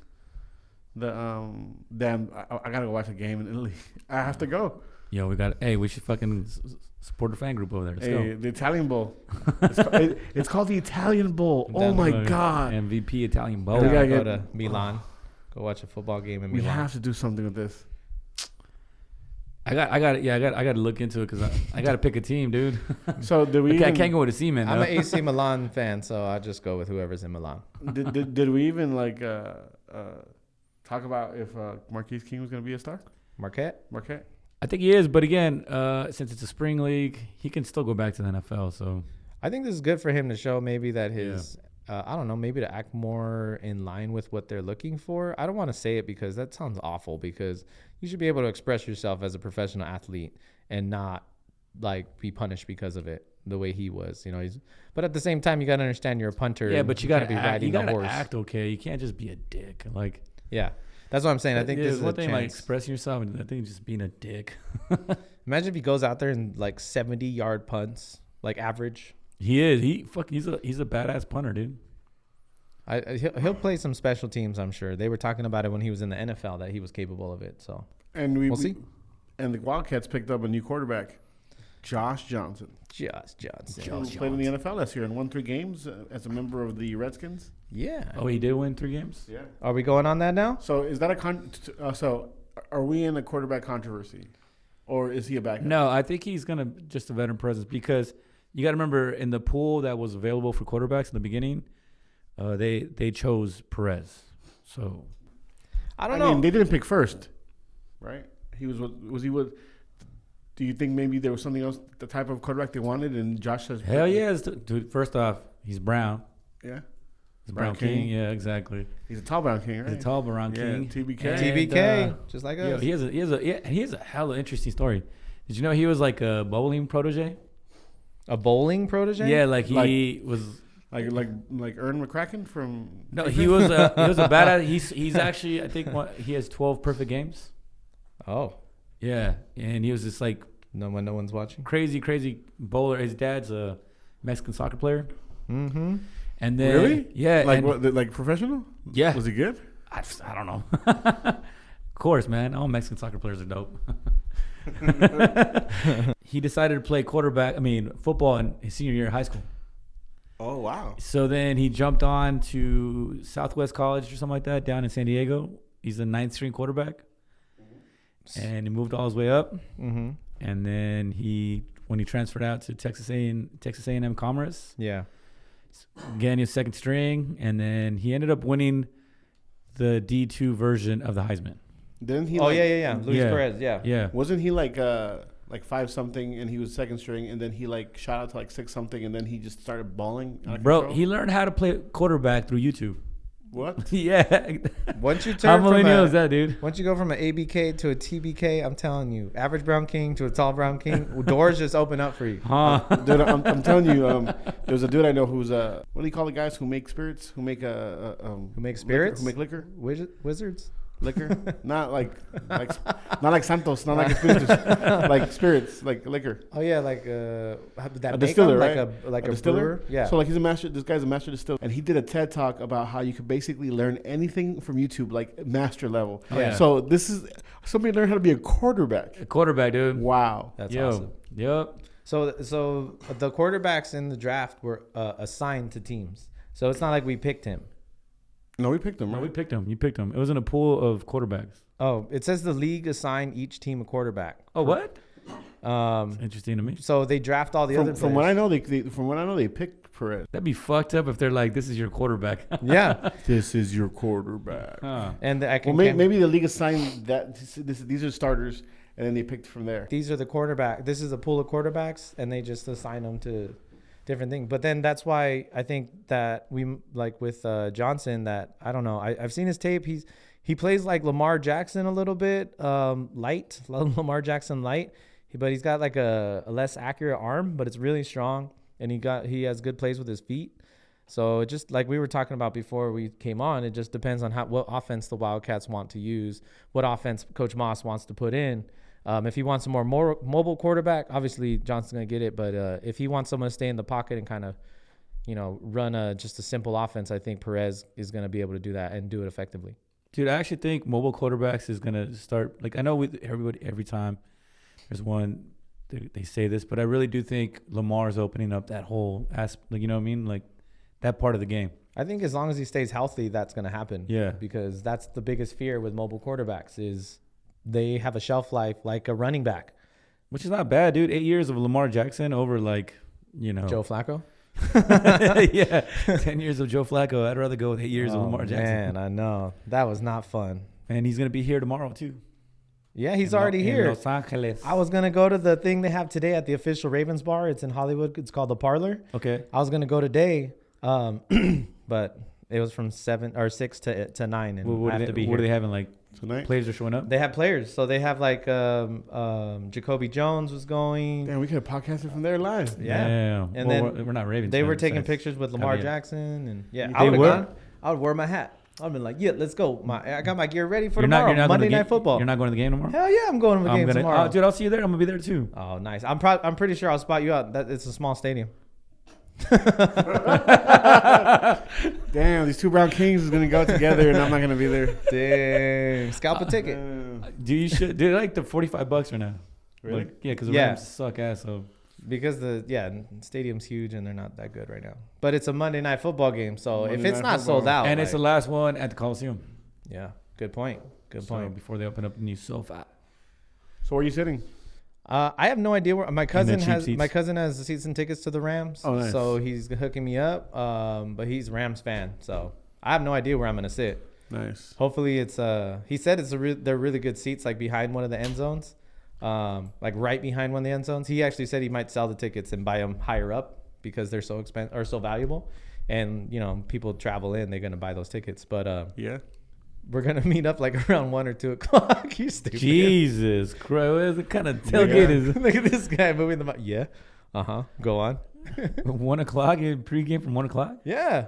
The damn. I gotta go watch a game in Italy. I have to go. Yo, we should fucking support a fan group over there. Let's Hey, go. the Italian Bowl. It's called the Italian Bowl. Oh Down my the road. god. MVP Italian I bowl. We gotta gotta go get- to Milan. Go watch a football game in We Milan. have to do something with this. I got to look into it because I got to pick a team, dude. So did we? I Even, can't go with a C, man. I'm though. an AC Milan fan, so I just go with whoever's in Milan. did we even like talk about if Marquise King was gonna be a star? Marquette? Marquette. I think he is, but again, since it's a spring league, he can still go back to the NFL. So I think this is good for him to show maybe that his, I don't know, maybe to act more in line with what they're looking for. I don't want to say it because that sounds awful, because you should be able to express yourself as a professional athlete and not like be punished because of it the way he was. You know, but at the same time, you got to understand you're a punter. yeah, and but you got can't to be act. riding You the got to horse. act okay. You can't just be a dick. Like Yeah, that's what I'm saying. I think this is one a thing, like chance. expressing yourself, and I think just being a dick. Imagine if he goes out there and like 70-yard punts, like average. He is. He's a badass punter, dude. He'll play some special teams, I'm sure. They were talking about it when he was in the NFL that he was capable of it. So And we'll see. And the Wildcats picked up a new quarterback, Josh Johnson. Josh Johnson. Who played in the NFL last year and won 3 games as a member of the Redskins. Yeah. Oh, he did win 3 games. Yeah. Are we going on that now? So is that so are we in a quarterback controversy, or is he a backup? No, I think he's gonna just a veteran presence, because you got to remember, in the pool that was available for quarterbacks in the beginning, they chose Perez. So I I don't know. mean, they didn't pick first, right? He was he with? Do you think maybe there was something else, the type of quarterback they wanted, and Josh says, hell yes, dude. First off, he's brown. yeah, He's Brown Brown King. King. Yeah, exactly. he's a tall brown king, right? He's a tall Brown Yeah, King. TBK. And, TBK, just like yo, us. he has a hella interesting story. Did you know he was like a bowling protege? A bowling protege? Yeah, like he was. Like Ern McCracken from. No, he was a badass. He's actually, I think he has 12 perfect games. Oh. Yeah, and he was just like No, when no one's watching. crazy bowler. His dad's a Mexican soccer player. Mm-hmm. And then Really? yeah, Like and- what? Like professional? Yeah. Was he good? I don't know. Of course, man. All Mexican soccer players are dope. He decided to play football in his senior year of high school. Oh wow. So then he jumped on to Southwest College or something like that down in San Diego. He's a 9th string quarterback. And he moved all his way up. Mm-hmm. And then when he transferred out to Texas A&M Commerce, Yeah. again, he was 2nd string. And then he ended up winning the D2 version of the Heisman. Didn't he? Oh, like, yeah. Luis Yeah. Perez, yeah. Yeah. Wasn't he like 5 something and he was 2nd string and then he like shot out to like 6 something and then he just started balling? out of Bro, control? he learned how to play quarterback through YouTube. What? Yeah. Once you How turn from millennial is that, dude? once you go from an ABK to a TBK, I'm telling you, average brown king to a tall brown king, doors just open up for you. Huh? Dude, I'm telling you, there's a dude I know who's what do you call the guys who make spirits? Who make Who make spirits? Who make liquor? Wizards? Liquor? not like not like Santos, not like spirits, like spirits, like liquor. Oh yeah, like that A make distiller, 'em? right? Like a distiller. brewer? Yeah. So like he's a master. This guy's a master distiller, and he did a TED talk about how you could basically learn anything from YouTube, like master level. Oh, yeah. So this is somebody learned how to be a quarterback. A quarterback, dude. Wow. That's Yo. awesome. Yep. So the quarterbacks in the draft were assigned to teams. So it's not like we picked him. No, we picked him. No, Right? we picked him. You picked him. It was in a pool of quarterbacks. Oh, it says the league assigned each team a quarterback. Oh, what? It's interesting to me. So they draft all the other players. From what I know, they picked Perez. That'd be fucked up if they're like, "This is your quarterback." Yeah. This is your quarterback. Huh. And I can Maybe the league assigned that these are starters, and then they picked from there. these are the quarterback. This is a pool of quarterbacks, and they just assign them to different things. But then that's why I think that we like with Johnson. That I don't know. I've seen his tape. He plays like Lamar Jackson a little bit, light, Lamar Jackson light. But he's got like a less accurate arm, but it's really strong, and he has good plays with his feet. So it just like we were talking about before we came on, it just depends on what offense the Wildcats want to use, what offense Coach Moss wants to put in. If he wants a more mobile quarterback, obviously Johnson's going to get it. But if he wants someone to stay in the pocket and kind of, run just a simple offense, I think Perez is going to be able to do that and do it effectively. Dude, I actually think mobile quarterbacks is gonna start. Like I know every time there's one, they say this, but I really do think Lamar's opening up that whole aspect. Like, you know what I mean? Like that part of the game. I think as long as he stays healthy, that's going to happen. Yeah. Because that's the biggest fear with mobile quarterbacks is they have a shelf life like a running back. Which is not bad, dude. 8 years of Lamar Jackson over Joe Flacco. Yeah, 10 years of Joe Flacco. I'd rather go with 8 years of Lamar Jackson. Man, I know. That was not fun. And he's gonna be here tomorrow too. Yeah, he's already here. In Los Angeles. I was going to go to the thing they have today at the official Ravens bar. It's in Hollywood. It's called The Parlor. Okay. I was going to go today, but it was from 6 to 9, and I have to be here. What are they having? Like Tonight? players are showing up? They have players. So they have like Jacoby Jones was going. Damn, we could have podcasted from there live. Yeah. And then we're not Ravens. They were fans, taking so pictures with Lamar Javier. Jackson. And yeah, They I would have were? gone. I would wear my hat. I would have been like, yeah, let's go. I got my gear ready for You're tomorrow. not Monday going to Night Football. You're not going to the game tomorrow? Hell yeah, I'm going to the game tomorrow. Dude, I'll see you there. I'm gonna be there too. Oh, nice. I'm pretty sure I'll spot you out. It's a small stadium. Damn, these two Brown Kings is gonna go together, and I'm not gonna be there. Dang. Scalp a ticket. Do they like the $45 right now? Really? Like, yeah, because the Yeah. Rams suck ass. So Because the stadium's huge and they're not that good right now. But it's a Monday Night Football game, so if Monday it's Night not Football. sold out, and it's the like, last one at the Coliseum. yeah, good point. Good So point. before they open up the new sofa. So where are you sitting? I have no idea where my cousin cheap has. seats. My cousin has the seats and tickets to the Rams, Oh, nice. so he's hooking me up. But he's a Rams fan, so I have no idea where I'm gonna sit. Nice. Hopefully, it's he said they're really good seats, like behind one of the end zones, like right behind one of the end zones. He actually said he might sell the tickets and buy them higher up because they're so expensive or so valuable, and people travel in, they're gonna buy those tickets. But Yeah. we're gonna meet up like around 1 or 2 o'clock. You stupid. Jesus Christ. What kind of tailgate is it? Look at this guy moving the mic. Yeah. Go on. 1 o'clock? Pregame from 1 o'clock? Yeah.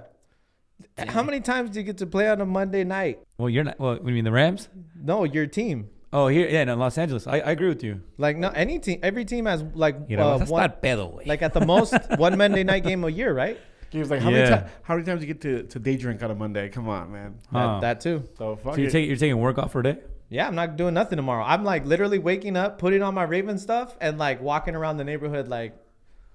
How many times do you get to play on a Monday night? Well, you're not. Well, you mean the Rams? No, your team. Oh, here, yeah, no, Los Angeles. I agree with you. Like no, any team. Every team has like Vas a one, estar pedo, güey. like at the most one Monday night game a year, right? He was like, Yeah. how many times you get to day drink on a Monday? Come on, man. Huh. That too. So fuck So it. you're taking work off for a day? Yeah, I'm not doing nothing tomorrow. I'm like literally waking up, putting on my Raven stuff, and like walking around the neighborhood like,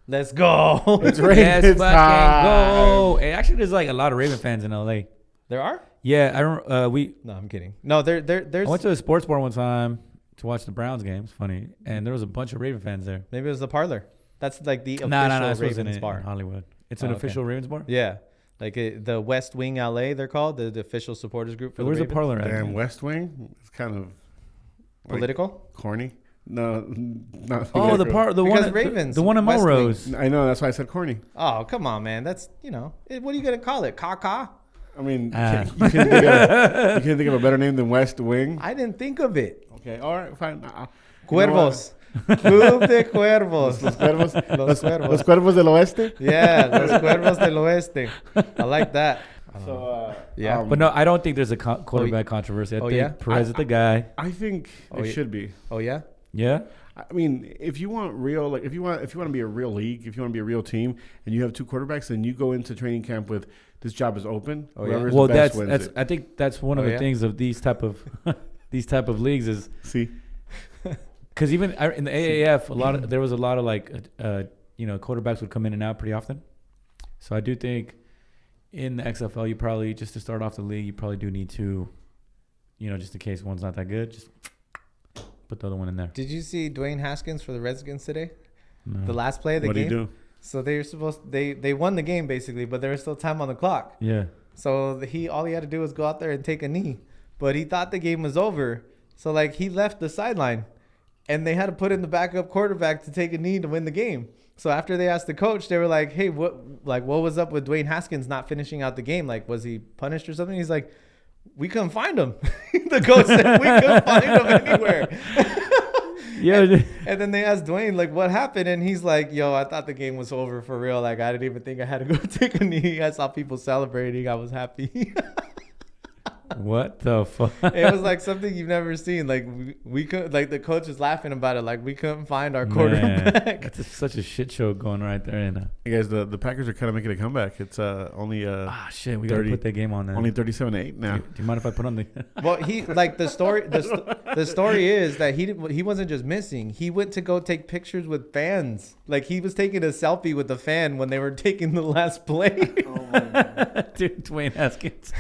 let's go. It's Yes, Ravens fucking time. go. Hey, actually, there's like a lot of Raven fans in LA. There are? Yeah, I don't. No, I'm kidding. No, there's. I went to a sports bar one time to watch the Browns game. It's funny, and there was a bunch of Raven fans there. Maybe it was the Parlor. That's like the official No, this wasn't Ravens in bar. Hollywood. It's an Oh, okay. official Ravens bar. Yeah, like the West Wing LA. They're called the official supporters group for Where's the the Ravens. parlor at? Damn, West Wing. It's kind of like, Political. corny. No, not Oh, the part. part, the Because one, Ravens, the one in West Wing. Melrose. I know. That's why I said corny. Oh, come on, man. That's what are you gonna call it? Caca? I mean, Ah. you couldn't think of a better name than West Wing. I didn't think of it. Okay, all right, fine. Cuervos. Club de Cuervos. Los cuervos, Los Cuervos. los cuervos del oeste. Yeah, Los Cuervos del Oeste. I like that. So Yeah. But no, I don't think there's a quarterback controversy. I think yeah? Perez is the guy. I think it yeah. should be. Oh yeah. Yeah. I mean, if you want real, like if you want to be a real league, if you want to be a real team, and you have two quarterbacks, then you go into training camp with this job is open. Oh, yeah? Whoever's Well, the best that's wins it. I think that's one of Oh, the yeah? things of these type of these type of leagues is See, Because even in the AAF, there was a lot of like, quarterbacks would come in and out pretty often. So I do think in the XFL, you probably, just to start off the league, you probably do need to, just in case one's not that good, just put the other one in there. Did you see Dwayne Haskins for the Redskins today? No. The last play of the game? What did he do? So they won the game basically, but there was still time on the clock. Yeah. So all he had to do was go out there and take a knee. But he thought the game was over. So like he left the sideline and they had to put in the backup quarterback to take a knee to win the game. So after they asked the coach, they were like, "Hey, what was up with Dwayne Haskins not finishing out the game? Like, was he punished or something?" He's like, "We couldn't find him." The coach said, "We couldn't find him anywhere." Yeah. And then they asked Dwayne, like, what happened? And he's like, "Yo, I thought the game was over for real. Like, I didn't even think I had to go take a knee. I saw people celebrating. I was happy." What the fuck? It was like something you've never seen. Like we could, like the coach was laughing about it. Like we couldn't find our quarterback. Man, that's such a shit show going right there. And Hey guys, the Packers are kind of making a comeback. It's only shit, we gotta put that game on then. only 37-8 now. Do you mind if I put on the? Well, he like the story is that he wasn't just missing. He went to go take pictures with fans. Like he was taking a selfie with the fan when they were taking the last play. Oh my God. Dude, Dwayne Haskins.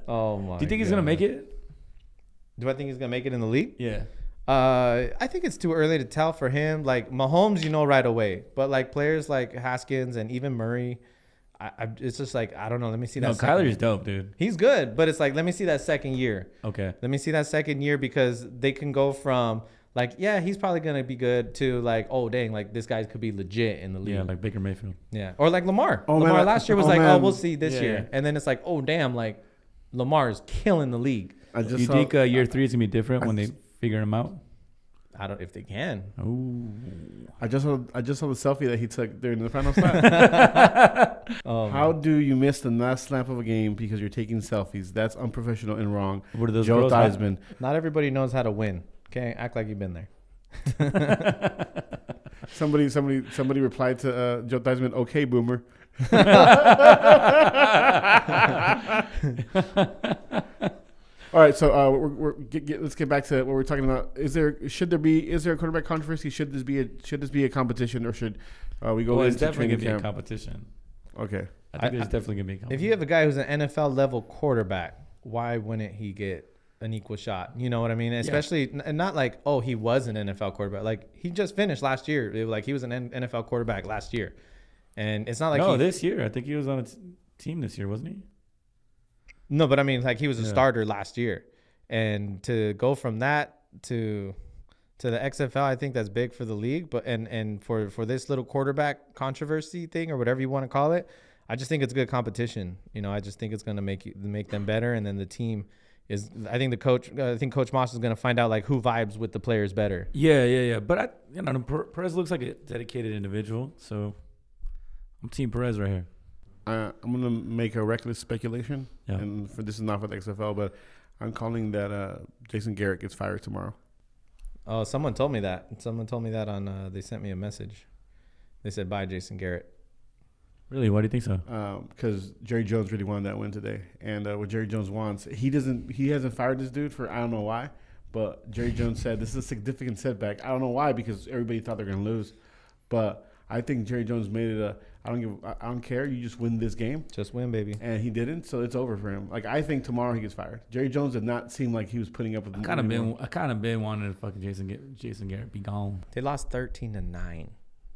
Oh my! Do you think he's gonna make it? Do I think he's gonna make it in the league? Yeah. I think it's too early to tell for him. Like Mahomes, right away. But like players like Haskins and even Murray, it's just like I don't know. Let me see that. No, Kyler's dope, dude. He's good, but it's like let me see that second year. Okay. Let me see that second year because they can go from like he's probably gonna be good to like oh dang like this guy could be legit in the league. Yeah, like Baker Mayfield. Yeah, or like Lamar. Oh, Lamar man, last year was we'll see this Yeah, year, yeah. and then it's like oh damn like Lamar is killing the league. I Do just you saw, think year 3 is gonna be different when they figure him out? I don't if they can. Ooh. I just saw the selfie that he took during the final snap. How do you miss the last snap of a game because you're taking selfies? That's unprofessional and wrong. What are those Joe girls? Theismann. Not everybody knows how to win. Okay, act like you've been there. Somebody replied to Joe Theismann, "Okay, boomer." All right, so let's get back to what we're talking about. Is there a quarterback controversy? Should this be a competition, or should we go? Well, it's into definitely training gonna be a camp? competition. Okay. I think there's definitely gonna be a competition. If you have a guy who's an NFL level quarterback, why wouldn't he get an equal shot? You know what I mean? Especially and not like he was an NFL quarterback. Like he just finished last year. Like he was an NFL quarterback last year, and it's not like this year. I think he was on a team this year, wasn't he? No, but I mean, like he was a starter last year, and to go from that to the XFL, I think that's big for the league. But and for this little quarterback controversy thing or whatever you want to call it, I just think it's good competition. I just think it's going to make them better, and then the team is. I think Coach Moss is going to find out like who vibes with the players better. Yeah. But Perez looks like a dedicated individual, so I'm Team Perez right here. I'm gonna make a reckless speculation, Yeah. and this is not for the XFL, but I'm calling that Jason Garrett gets fired tomorrow. Oh, someone told me that. Someone told me that on. They sent me a message. They said, "Bye, Jason Garrett." Really? Why do you think so? Because Jerry Jones really wanted that win today, and what Jerry Jones wants, he hasn't fired this dude for I don't know why, but Jerry Jones said this is a significant setback. I don't know why because everybody thought they're gonna lose, but I think Jerry Jones made it I don't care. You just win this game. Just win, baby. And he didn't, so it's over for him. Like I think tomorrow he gets fired. Jerry Jones did not seem like he was putting up with. I kind of been wanting to fucking Jason Garrett be gone. They lost 13-9.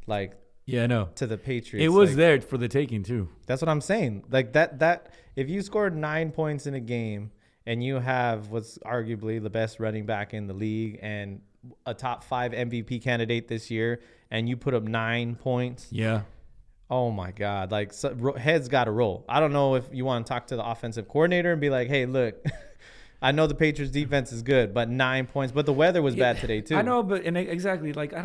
Like Yeah, I know. to the Patriots. It was like, there for the taking too. That's what I'm saying. Like that if you scored 9 points in a game and you have what's arguably the best running back in the league and a top 5 MVP candidate this year, and you put up 9 points. Yeah. Oh my God! Like heads got to roll. I don't know if you want to talk to the offensive coordinator and be like, "Hey, look, I know the Patriots defense is good, but 9 points. But the weather was bad today too." I know, but exactly. Like I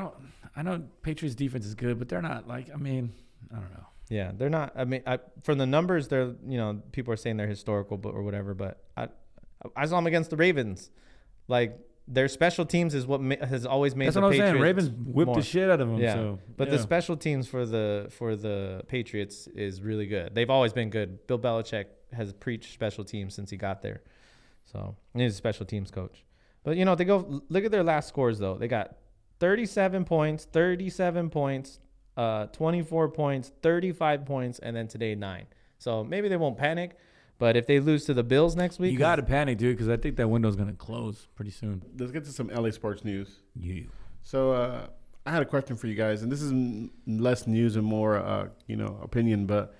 know Patriots defense is good, but they're not like. I mean, I don't know. Yeah, they're not. I mean, from the numbers, they're people are saying they're historical, or whatever. But I saw them against the Ravens, like. Their special teams is what has always made That's the what I'm Patriots saying. Ravens whipped more. the shit out of them. Yeah, So, but the special teams for the Patriots is really good. They've always been good. Bill Belichick has preached special teams since he got there, so he's a special teams coach. But they go look at their last scores though. They got 37 points, 24 points, 35 points, and then today 9. So maybe they won't panic, but if they lose to the Bills next week, You got to panic, dude, because I think that window's going to close pretty soon. Let's get to some LA sports news. Yeah. So I had a question for you guys, and this is less news and more, opinion. But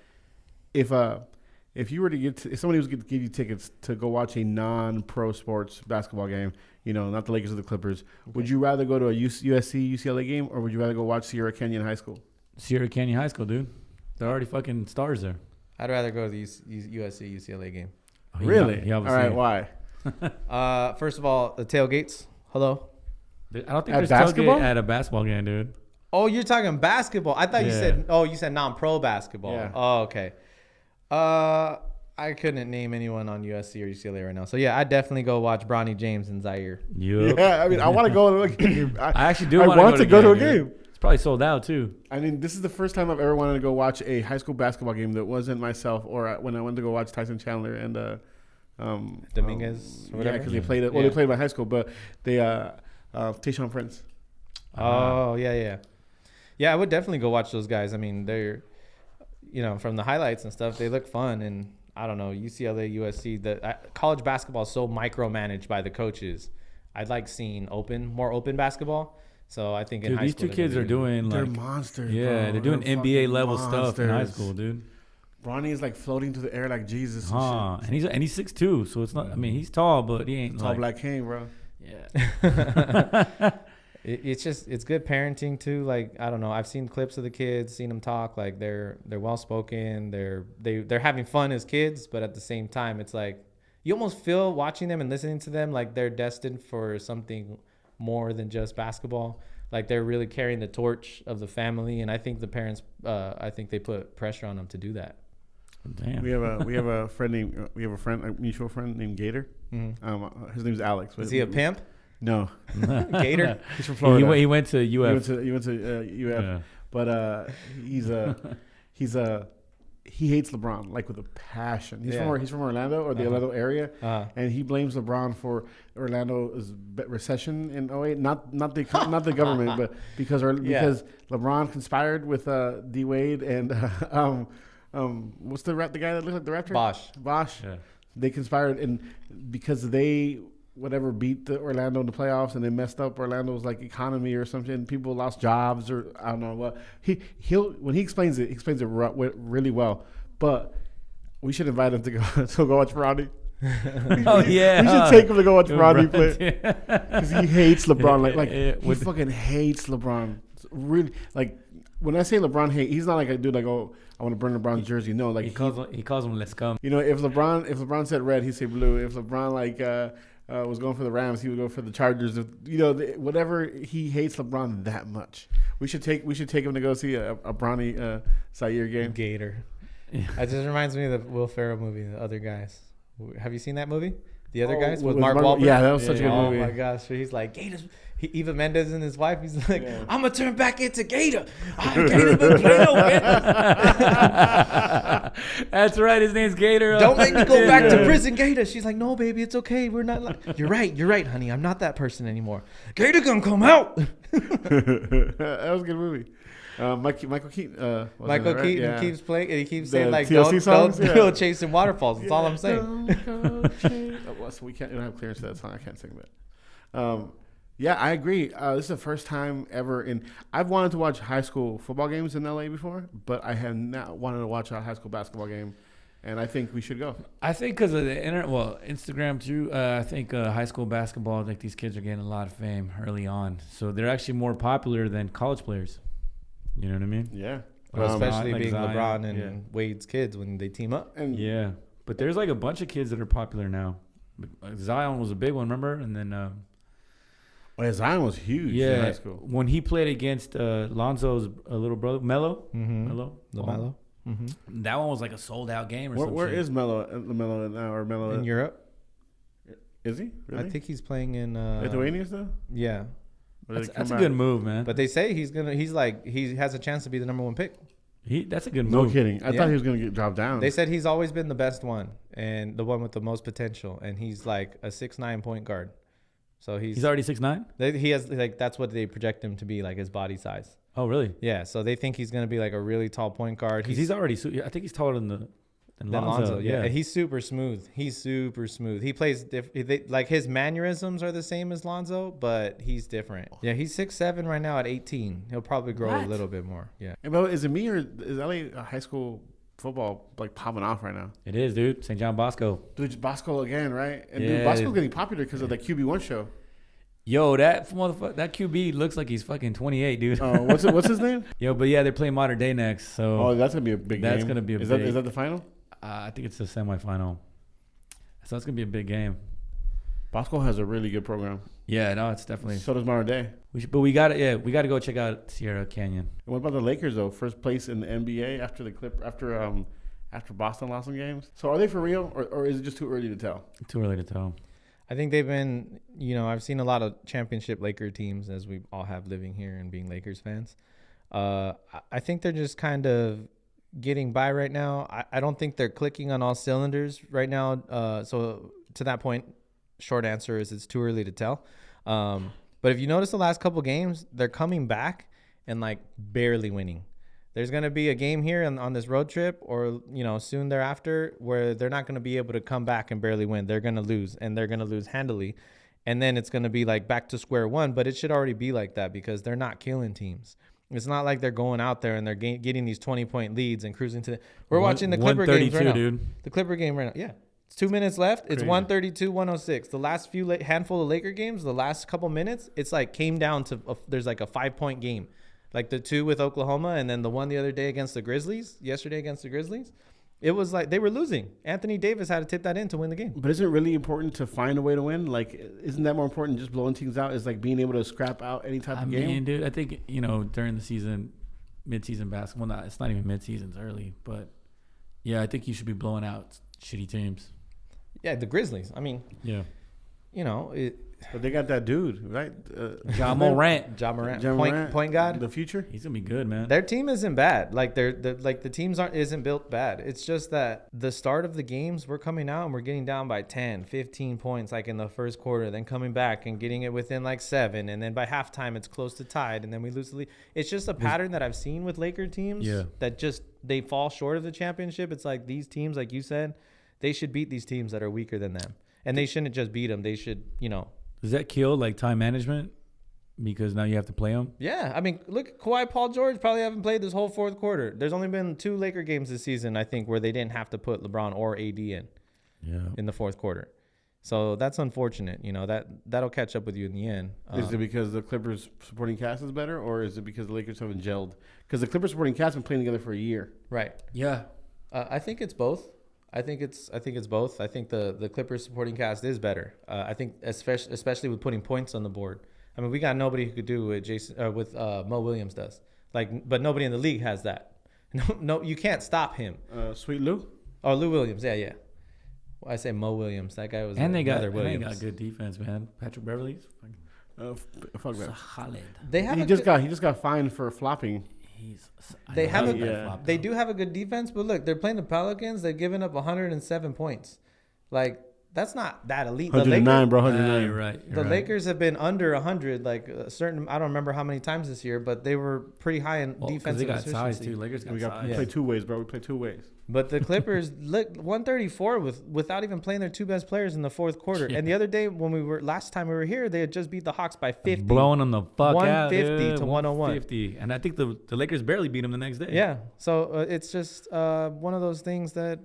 if you were to if somebody was going to give you tickets to go watch a non-pro sports basketball game, not the Lakers or the Clippers, would you rather go to a USC UCLA game, or would you rather go watch Sierra Canyon High School? Sierra Canyon High School, dude. They're already fucking stars there. I'd rather go to the USC UCLA game. Oh, Really? Yeah, all right. Why? First of all, the tailgates. Hello. I don't think At there's basketball? tailgate at a basketball game, dude. Oh, you're talking basketball. I thought you Yeah. said non-pro basketball. Yeah. Oh, okay. I couldn't name anyone on USC or UCLA right now. So yeah, I'd definitely go watch Brony James and Zaire. Yup. Yeah, I mean, I want to go to a game. I actually do I want want to go to a dude. game. It's probably sold out, too. I mean, this is the first time I've ever wanted to go watch a high school basketball game that wasn't myself, or when I went to go watch Tyson Chandler and Dominguez or whatever? because they played it. Well, Yeah. they played my high school, but they Tayshaun Prince. Oh, yeah. Yeah, I would definitely go watch those guys. I mean, they're, from the highlights and stuff, they look fun. And I don't know, UCLA, USC, college basketball is so micromanaged by the coaches. I'd like seeing more open basketball. So I think in Dude, high these school, two kids are doing They're like, monsters. yeah, bro. they're doing They're NBA fucking level stuff in high monsters. school, dude. Bronny is like floating through the air like Jesus. And he's 6'2", so it's not. I mean, he's tall, but he ain't Tall like, black king, bro. Yeah. it's good parenting too. Like, I don't know, I've seen clips of the kids, seen them talk. Like they're well spoken. They're having fun as kids, but at the same time, it's like you almost feel watching them and listening to them like they're destined for something more than just basketball. Like they're really carrying the torch of the family, and I think the parents, I think they put pressure on them to do that. Damn. We have a mutual friend named Gator. Mm-hmm. His name's Alex. Is he a pimp? No, Gator? he's from Florida. He went to UF. He went to UF, Yeah. but he hates LeBron like with a passion. He's from Orlando or the Orlando area, and he blames LeBron for Orlando's recession in 08. Not the government, but because LeBron conspired with D Wade and what's the guy that looks like the Raptor? Bosh. Yeah. They conspired, and because they beat the Orlando in the playoffs, and they messed up Orlando's like economy or something. People lost jobs, or I don't know what. When he explains it really well. But we should invite him to go watch Bronny. We should take him to go watch Bronny play because he hates LeBron. He fucking hates LeBron. It's really, like when I say LeBron hate, he's not like a dude like, oh, I want to burn LeBron's jersey. No, like he calls him "Let's come." if LeBron said red, he'd say blue. If LeBron was going for the Rams, he would go for the Chargers. Whatever, he hates LeBron that much. We should take him to go see a Bronny Zaire game. Gator. Yeah. It just reminds me of the Will Ferrell movie, The Other Guys. Have you seen that movie? The Other Guys with Mark Wahlberg? Yeah, that was such a good movie. Oh my gosh, so he's like Gators. Eva Mendes and his wife. He's like, I'm gonna turn back into Gator. Gator been playing no That's right. His name's Gator. Don't make me go back to prison, Gator. She's like, no, baby, it's okay. We're not. You're right, honey. I'm not that person anymore. Gator gonna come out. That was a good movie. Michael Keaton. Michael Keaton keeps playing, and he keeps saying like, TLC "Don't songs? go chasing waterfalls." That's all I'm saying. So we don't have clearance to that song. I can't sing that. Yeah, I agree. This is the first time ever I've wanted to watch high school football games in LA before, but I have not wanted to watch a high school basketball game, and I think we should go. I think because of the Instagram too. I think high school basketball, like these kids are getting a lot of fame early on, so they're actually more popular than college players. You know what I mean? Yeah. Well, especially like being Zion, LeBron and Wade's kids when they team up. And yeah, but there's like a bunch of kids that are popular now. Zion was a big one, remember? And then Zion was huge in high school. When he played against Lonzo's little brother, Melo. Melo. Mm-hmm. That one was like a sold out game or something. Where is Melo now? Or Melo in Europe? Is he? Really? I think he's playing in Lithuania still? Yeah. That's a good move, man. But they say he has a chance to be the number 1 pick. That's a good move. No kidding. I thought he was going to get dropped down. They said he's always been the best one and the one with the most potential, and he's like a 6'9" point guard. So He's already 6'9"? he has like that's what they project him to be, like his body size. Oh, really? Yeah, so they think he's gonna be like a really tall point guard. He's already. I think he's taller than Lonzo. Yeah. He's super smooth. He plays like his mannerisms are the same as Lonzo, but he's different. Yeah, he's 6'7" right now at 18. He'll probably grow a little bit more. Yeah. Hey, but is it me or is LA high school football like popping off right now? It is, dude. St. John Bosco. Dude, Bosco again, right? And dude, Yeah. Bosco's getting popular because of the QB1 show. Yo, that motherfucker, that QB looks like he's fucking 28, dude. Oh, what's his name? Yo, but yeah, they're playing Modern Day next, so. Oh, that's gonna be a big game. That's gonna be is that the final? I think it's the semifinal. So that's gonna be a big game. Bosco has a really good program. Yeah, no, it's definitely. So does Modern Day. We got to go check out Sierra Canyon. And what about the Lakers though? First place in the NBA after Boston lost some games. So are they for real, or is it just too early to tell? Too early to tell. I think they've been, I've seen a lot of championship Laker teams, as we all have living here and being Lakers fans. I think they're just kind of getting by right now. I don't think they're clicking on all cylinders right now. So to that point, short answer is it's too early to tell. But if you notice the last couple games, they're coming back and like barely winning. There's going to be a game here on this road trip or, soon thereafter where they're not going to be able to come back and barely win. They're going to lose, and they're going to lose handily. And then it's going to be like back to square one, but it should already be like that because they're not killing teams. It's not like they're going out there and they're getting these 20-point leads and cruising to We're watching the Clipper games right now. Dude. The Clipper game right now. Yeah. It's 2 minutes left. It's 132-106. The last handful of Laker games, the last couple minutes, it's like came down to there's like a 5-point game. Like the 2 with Oklahoma and then the one the other day against the Grizzlies, yesterday against the Grizzlies. It was like they were losing. Anthony Davis had to tip that in to win the game. But isn't it really important to find a way to win? Like, isn't that more important than just blowing teams out? Is like being able to scrap out any type of game? I mean, dude, I think, during the season, mid-season basketball, it's not even mid-season, it's early. But, yeah, I think you should be blowing out shitty teams. Yeah, the Grizzlies. I mean, yeah. But they got that dude, right? Ja Morant. Point guard. The future. He's gonna be good, man. Their team isn't bad. Like the teams isn't built bad. It's just that the start of the games, we're coming out and we're getting down by 10, 15 points like in the first quarter, then coming back and getting it within like 7, and then by halftime it's close to tied, and then we lose the lead. It's just a pattern that I've seen with Laker teams. Yeah. That just they fall short of the championship. It's like these teams, like you said, they should beat these teams that are weaker than them, and they shouldn't just beat them. They should, Does that kill like time management because now you have to play them? Yeah, I mean, look at Kawhi, Paul George probably haven't played this whole fourth quarter. There's only been 2 Laker games this season, I think, where they didn't have to put LeBron or AD in the fourth quarter. So that's unfortunate. That'll catch up with you in the end. Is it because the Clippers supporting cast is better, or is it because the Lakers haven't gelled? Because the Clippers supporting cast have been playing together for a year. Right. Yeah. I think it's both. I think it's both. I think the Clippers supporting cast is better. I think especially with putting points on the board. I mean, we got nobody who could do what Mo Williams does. But nobody in the league has that. No, you can't stop him. Sweet Lou. Oh, Lou Williams. Yeah. Well, I say Mo Williams. That guy was. And they got Williams. good defense, man. Patrick Beverly's. Fuck that. Solid. He just got fined for flopping. They do have a good defense, but look, they're playing the Pelicans. They've given up 107 points. Like, that's not that elite. 109, bro. 109. You're right. The Lakers have been under 100, like a certain. I don't remember how many times this year, but they were pretty high in defensive they got efficiency. size too. Lakers got size. We play 2 ways, bro. We play 2 ways. But the Clippers look 134 without even playing their 2 best players in the fourth quarter. Yeah. And the other day last time we were here, they had just beat the Hawks by 50, blowing them the fuck 150 out, to 101. 150, and I think the Lakers barely beat them the next day. Yeah, so it's just one of those things that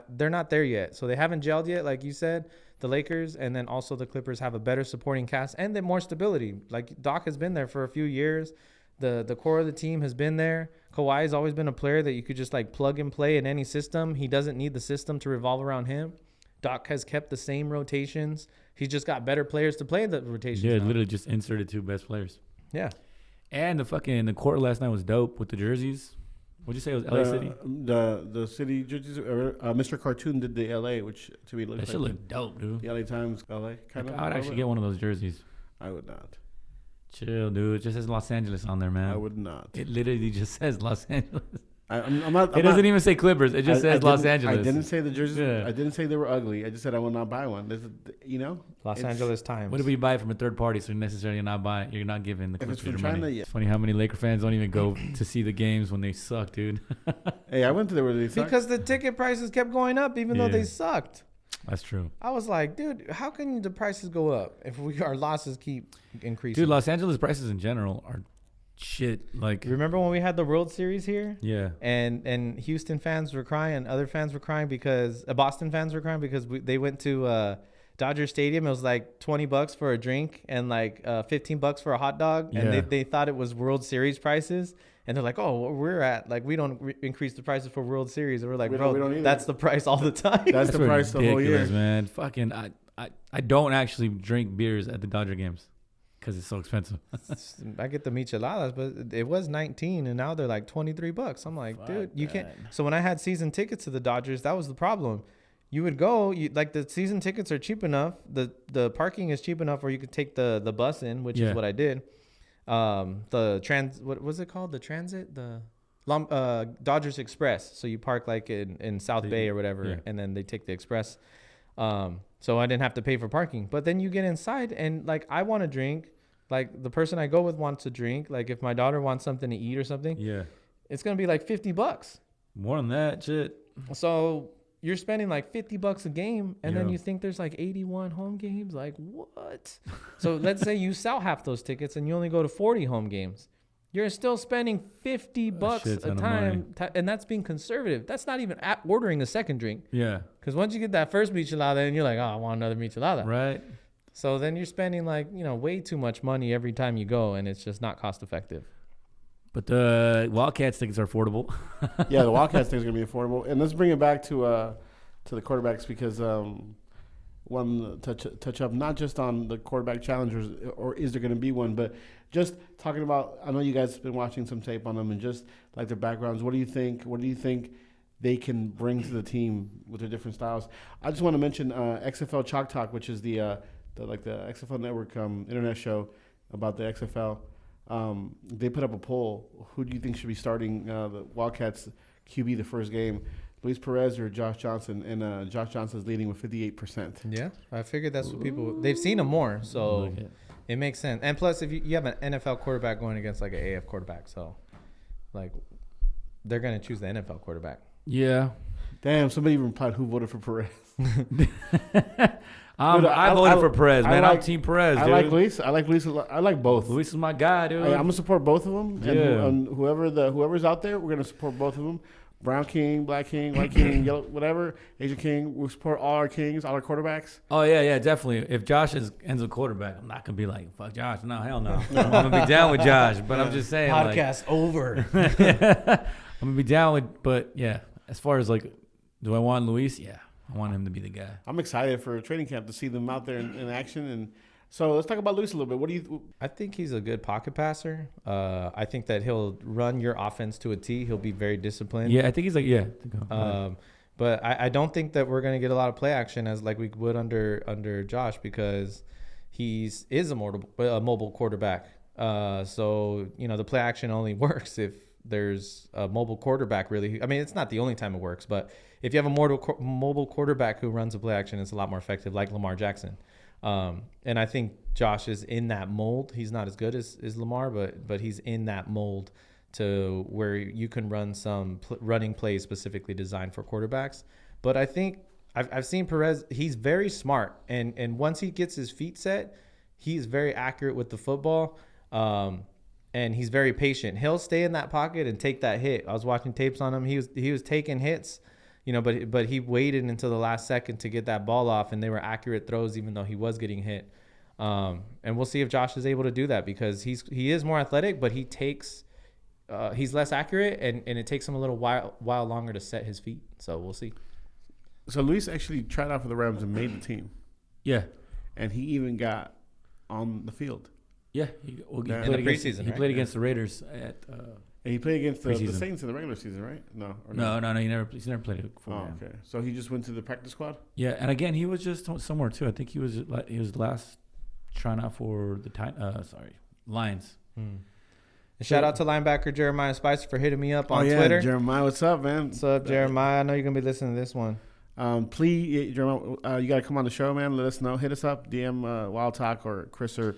they're not there yet. So they haven't gelled yet, like you said. The Lakers and then also the Clippers have a better supporting cast and then more stability. Like Doc has been there for a few years. The core of the team has been there. Kawhi has always been a player that you could just like plug and play in any system. He doesn't need the system to revolve around him. Doc has kept the same rotations. He's just got better players to play the rotations. Yeah, now. literally just inserted 2 best players. Yeah. And the court last night was dope with the jerseys. What'd you say? It was LA City? The city jerseys. Mr. Cartoon did the LA, which to me looks that should look dope, dude. The LA Times LA kind of. I would actually get one of those jerseys. I would not. Chill, dude. It just says Los Angeles on there, man. I would not. It literally just says Los Angeles. I'm not. It doesn't even say Clippers. It just says Los Angeles. I didn't say the jerseys. Yeah. I didn't say they were ugly. I just said I will not buy one. Los Angeles Times. What if we buy it from a third party, so you're necessarily not buying? You're not giving the If it's Clippers from your money. China, yeah. It's funny how many Laker fans don't even go to see the games when they suck, dude. Hey, I went to there where they sucked. Because the ticket prices kept going up, even though Yeah. they sucked. That's true. I was like, dude, how can the prices go up if our losses keep increasing? Dude, Los Angeles prices in general are shit. Like, Remember when we had the World Series here? yeah. And Houston fans were crying, and other fans were crying because Boston fans were crying because they went to Dodger Stadium. It was like $20 for a drink and like $15 for a hot dog, and Yeah. they thought it was World Series prices. And they're like, oh, we're at like we don't increase the prices for World Series. And we're like, We don't bro, either. that's the price all the time. That's the price the whole year. ridiculous, man. Fucking, I don't actually drink beers at the Dodger games because it's so expensive. I get the micheladas, but it was 19, and now they're like $23. I'm like, dude, you can't. So when I had season tickets to the Dodgers, that was the problem. You would go, like the season tickets are cheap enough. The parking is cheap enough where you could take the bus in, which Yeah. is what I did. What was it called? The transit, Dodgers Express. So you park like in South Bay or whatever, yeah. and then they take the express. So I didn't have to pay for parking. But then you get inside and like I want to drink, like the person I go with wants to drink. Like if my daughter wants something to eat or something, Yeah. it's gonna be like $50. More than that, shit. So you're spending like $50 a game, and then Yeah. you think there's like 81 home games. Like what? So let's say you sell half those tickets and you only go to 40 home games. You're still spending $50 shit a ton of time, and that's being conservative. That's not even ordering a second drink, Yeah. because once you get that first michelada, and you're like, oh, I want another michelada. Right. So then you're spending like way too much money every time you go, and it's just not cost effective. But the Wildcats tickets are affordable. Yeah, the Wildcats thing is going to be affordable. And let's bring it back to the quarterbacks because one touch up not just on the quarterback challengers, or is there going to be one, but just talking about. I know you guys have been watching some tape on them and just like their backgrounds. What do you think? What do you think they can bring to the team with their different styles? I just want to mention XFL Chalk Talk, which is the XFL Network internet show about the XFL. They put up a poll. Who do you think should be starting the Wildcats QB the first game? Luis Perez or Josh Johnson? And Josh Johnson's leading with 58%. Yeah, I figured that's what they've seen him more, so Look at- it makes sense. And plus, if you have an NFL quarterback going against like an AF quarterback, so like they're gonna choose the NFL quarterback. Yeah. Damn, somebody even replied who voted for Perez. I voted for Perez, man. I'm like- Team Perez, I dude. like Luis. I like Luis. I like both. Luis is my guy, dude. I'm gonna support both of them. Yeah. And whoever's out there, we're gonna support both of them. Brown King, Black King, White King, Yellow, whatever, Asian King. We support all our kings, all our quarterbacks. Oh, yeah, definitely. If Josh ends a quarterback, I'm not going to be like, fuck Josh. No, hell no. I'm going to be down with Josh. But I'm just saying. Podcast over. I'm going to be down with, but yeah, as far as like, do I want Luis? Yeah, I want him to be the guy. I'm excited for training camp to see them out there in action. And so let's talk about Luis a little bit. What do you? I think he's a good pocket passer. I think that he'll run your offense to a T. He'll be very disciplined. Yeah, I think he's like, yeah. But I don't think that we're gonna get a lot of play action as like we would under Josh, because he is a mobile quarterback. So the play action only works if there's a mobile quarterback. Really, I mean, it's not the only time it works, but if you have a mobile quarterback who runs a play action, it's a lot more effective, like Lamar Jackson. And I think Josh is in that mold. He's not as good as Lamar, but he's in that mold to where you can run some running plays specifically designed for quarterbacks. But I think I've seen Perez. He's very smart, and once he gets his feet set, he's very accurate with the football. And he's very patient. He'll stay in that pocket and take that hit. I was watching tapes on him. He was taking hits. But he waited until the last second to get that ball off, and they were accurate throws, even though he was getting hit. And we'll see if Josh is able to do that, because he is more athletic, but he's less accurate, and it takes him a little while longer to set his feet. So we'll see. So Luis actually tried out for the Rams and made the team, Yeah. and he even got on the field. Yeah. He In played the against, preseason, he right? played against the Raiders at And he played against the Preseason. Saints in the regular season, right? No. Or no, he's never played a full Oh, game. okay. So he just went to the practice squad. Yeah, and again, he was just somewhere too. I think he was last trying out for the Lions. And shout out to linebacker Jeremiah Spicer for hitting me up on Twitter. Jeremiah, what's up, man? What's up, Jeremiah? I know you're going to be listening to this one. Please, Jeremiah, you got to come on the show, man. Let us know. Hit us up, DM Wild Talk or Chris or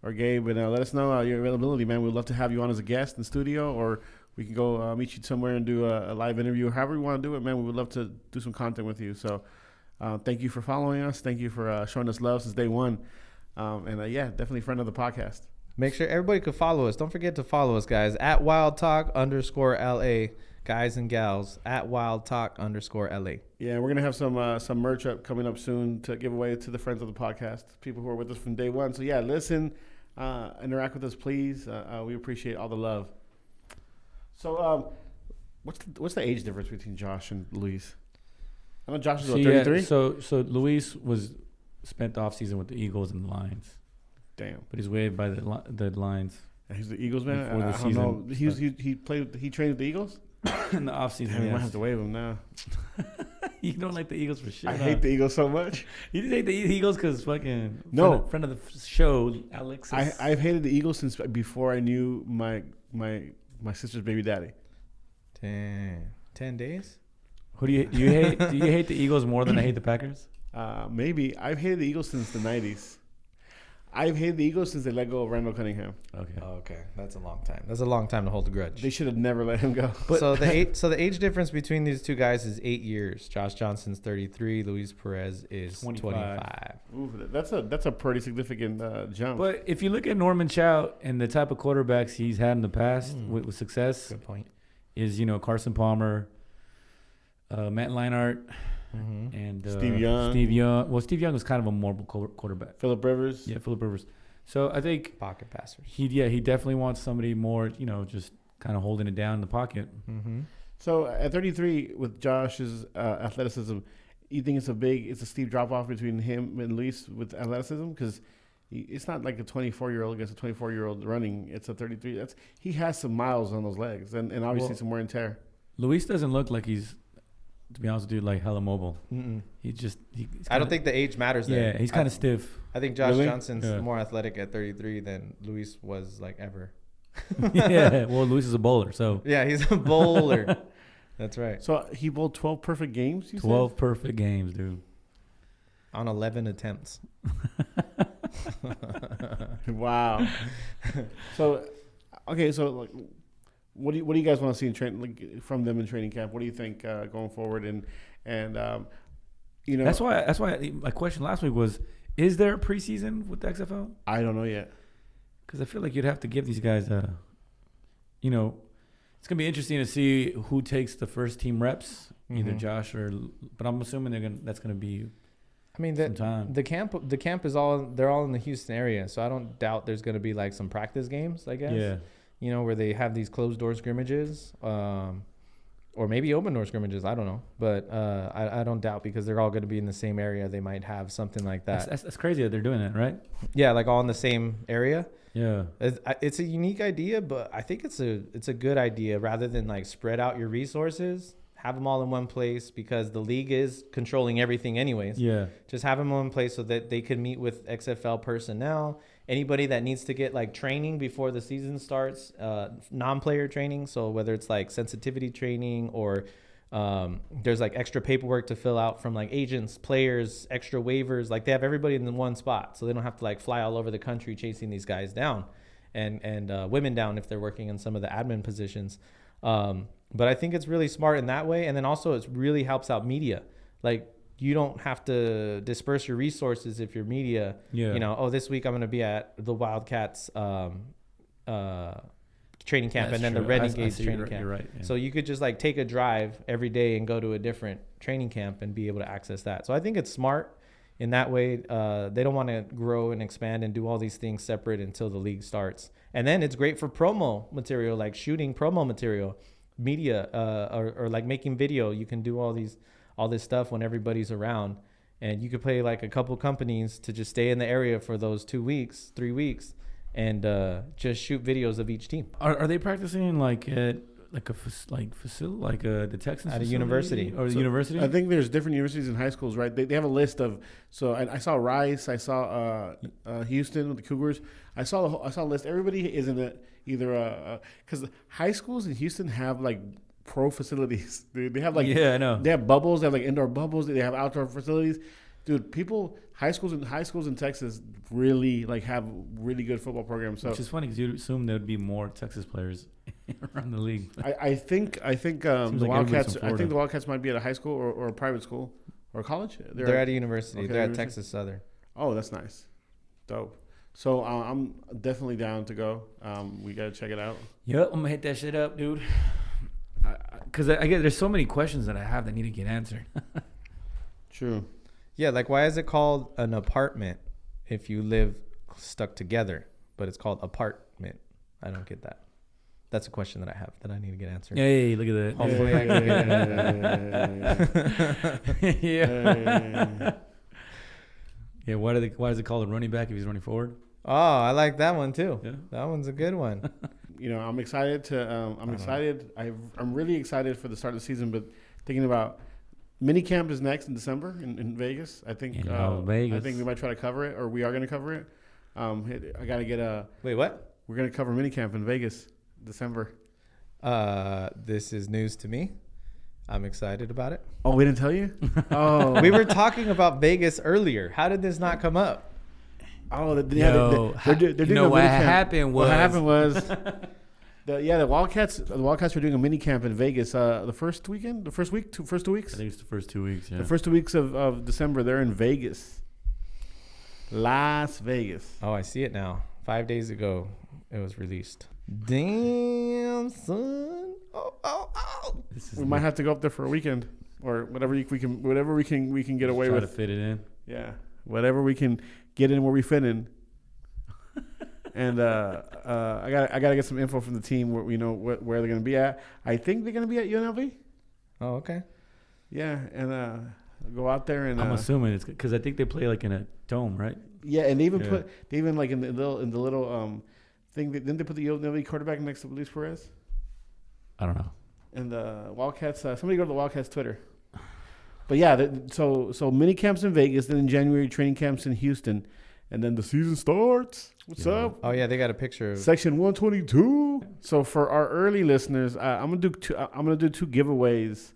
Gabe, and let us know your availability, man. We'd love to have you on as a guest in studio, or we can go meet you somewhere and do a live interview. However you want to do it, man. We would love to do some content with you. So thank you for following us. Thank you for showing us love since day one. Definitely friend of the podcast. Make sure everybody could follow us. Don't forget to follow us, guys, at WildTalk_LA. Guys and gals, at WildTalk_LA. Yeah, we're going to have some merch coming up soon to give away to the friends of the podcast, people who are with us from day one. So, yeah, listen, interact with us, please. We appreciate all the love. So, what's the age difference between Josh and Luis? I know Josh is 33. So Luis spent the offseason with the Eagles and the Lions. Damn. But he's waived by the Lions. And he's the Eagles man. Before the I don't know. He trained with the Eagles in the offseason. Damn, I might have to waive him now. You don't like the Eagles for shit. I hate the Eagles so much. You just hate the Eagles because fucking friend of the show, Alex. I've hated the Eagles since before I knew my sister's baby daddy. 10 days. Who do you hate? Do you hate the Eagles more than I hate the Packers? Maybe. I've hated the Eagles since the 90s. I've hated the Eagles since they let go of Randall Cunningham. Okay. That's a long time. That's a long time to hold a grudge. They should have never let him go. But so the age difference between these two guys is 8 years. Josh Johnson's 33. Luis Perez is 25. Ooh, that's a pretty significant jump. But if you look at Norman Chow and the type of quarterbacks he's had in the past with success, Good point. Is Carson Palmer, Matt Leinart. And Steve Young. Well, Steve Young was kind of a mobile quarterback. Phillip Rivers. Yeah, Phillip Rivers. So I think Pocket passers. he definitely wants somebody more, just kind of holding it down in the pocket. Mm-hmm. So at 33, with Josh's athleticism, you think it's a steep drop off between him and Luis with athleticism? Because it's not like a 24-year-old against a 24-year-old running. It's a 33. He has some miles on those legs and obviously some wear and tear. Luis doesn't look like he's, to be honest with you, like hella mobile. I don't think the age matters there. Yeah, he's kind of stiff. I think Josh Really? Johnson's more athletic at 33 than Luis was like ever. Yeah, well, Luis is a bowler, so. Yeah, he's a bowler. That's right. So he bowled 12 perfect games, you 12 perfect games, dude. On 11 attempts. said? Wow. So, okay, so like, what do you guys want to see in from them in training camp? What do you think going forward? And that's why my question last week was, is there a preseason with the XFL? I don't know yet. Because I feel like you'd have to give these guys it's gonna be interesting to see who takes the first team reps, either Josh but I'm assuming that's gonna be. I mean, the camp is they're all in the Houston area, so I don't doubt there's gonna be like some practice games, I guess. Yeah. Where they have these closed door scrimmages, or maybe open door scrimmages. I don't know, but I don't doubt because they're all going to be in the same area. They might have something like that. That's crazy that they're doing that, right? Yeah, like all in the same area. Yeah, it's a unique idea, but I think it's a good idea rather than like spread out your resources. Have them all in one place because the league is controlling everything anyways. Yeah, just have them all in place so that they can meet with XFL personnel. Anybody that needs to get like training before the season starts, non-player training. So whether it's like sensitivity training or there's like extra paperwork to fill out from like agents, players, extra waivers. Like they have everybody in the one spot, so they don't have to like fly all over the country chasing these guys down, and women down if they're working in some of the admin positions. But I think it's really smart in that way, and then also it really helps out media. Like you don't have to disperse your resources if you're media. Yeah. This week I'm going to be at the Wildcats training camp. That's and then true. The Renegades training camp. You're right. Yeah. So you could just like take a drive every day and go to a different training camp and be able to access that. So I think it's smart in that way. They don't want to grow and expand and do all these things separate until the league starts. And then it's great for promo material, like shooting promo material, media, or like making video. You can do all this stuff when everybody's around, and you could pay like a couple companies to just stay in the area for those 2 weeks, 3 weeks, and just shoot videos of each team. Are they practicing like at the Texas At a facility university. or the university. I think there's different universities and high schools, right? They have a list of. So I saw Rice. I saw Houston with the Cougars. I saw a list. Everybody is in either because high schools in Houston have like pro facilities. They have like I know. They have bubbles. They have like indoor bubbles. They have outdoor facilities. Dude, high schools in Texas really like have really good football programs. So Which is funny because you'd assume there would be more Texas players around the league. I think the like Wildcats. everybody's from I think Florida. the Wildcats might be at a high school or a private school or a college. They're at a university. Okay, They're at university. Texas Southern. Oh, that's nice, dope. So I'm definitely down to go. We gotta check it out. Yep, I'm gonna hit that shit up, dude. Because I get there's so many questions that I have that need to get answered. True. Yeah, like why is it called an apartment if you live stuck together, but it's called apartment? I don't get that. That's a question that I have that I need to get answered. Hey, look at that. Hopefully I can get Yeah. Yeah, why is it called a running back if he's running forward? Oh, I like that one too. Yeah. That one's a good one. You know, I'm excited to. I'm excited. I'm really excited for the start of the season. But thinking about mini camp is next in December in Vegas. I think. Vegas. I think we might try to cover it, or we are going to cover it. I got to get a. Wait, what? We're going to cover mini camp in Vegas, December. This is news to me. I'm excited about it. Oh, we didn't tell you? Oh, We were talking about Vegas earlier. How did this not come up? Oh, they're You doing know a what mini camp. happened was What happened was, the Wildcats. The Wildcats were doing a mini camp in Vegas. The first week, 2 weeks. I think it's the first 2 weeks. Yeah. The first 2 weeks of December, they're in Vegas, Las Vegas. Oh, I see it now. 5 days ago, it was released. Damn, son. Oh. We might have to go up there for a weekend or whatever we can get away try with. to fit it in. Yeah, whatever we can get in where we fit in. And I gotta get some info from the team where where they're gonna be at. I think they're gonna be at UNLV. Oh, okay. Yeah, and go out there and I'm assuming it's because I think they play like in a dome, right? yeah, and they even like in the little thing. Didn't they put the UNLV quarterback next to Luis Perez? I don't know. And the Wildcats. Somebody go to the Wildcats Twitter. But yeah, so mini camps in Vegas, then in January training camps in Houston, and then the season starts. What's up? Oh yeah, they got a picture of Section 122. So for our early listeners, I'm gonna do two giveaways.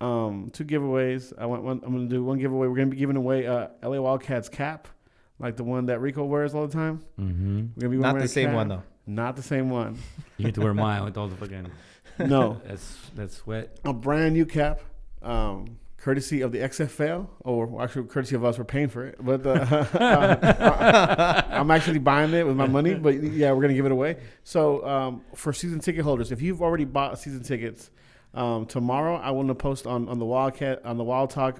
I'm gonna do one giveaway. We're gonna be giving away LA Wildcats cap, like the one that Rico wears all the time. Mm-hmm. We're gonna be not wearing the a same cap. one though. Not the same one. You get to wear mine with all the fucking. No, that's sweat. a brand new cap. Courtesy of the XFL, or actually courtesy of us, we're paying for it. But I'm actually buying it with my money. But yeah, we're gonna give it away. So for season ticket holders, if you've already bought season tickets, tomorrow I want to post on the Wild Talk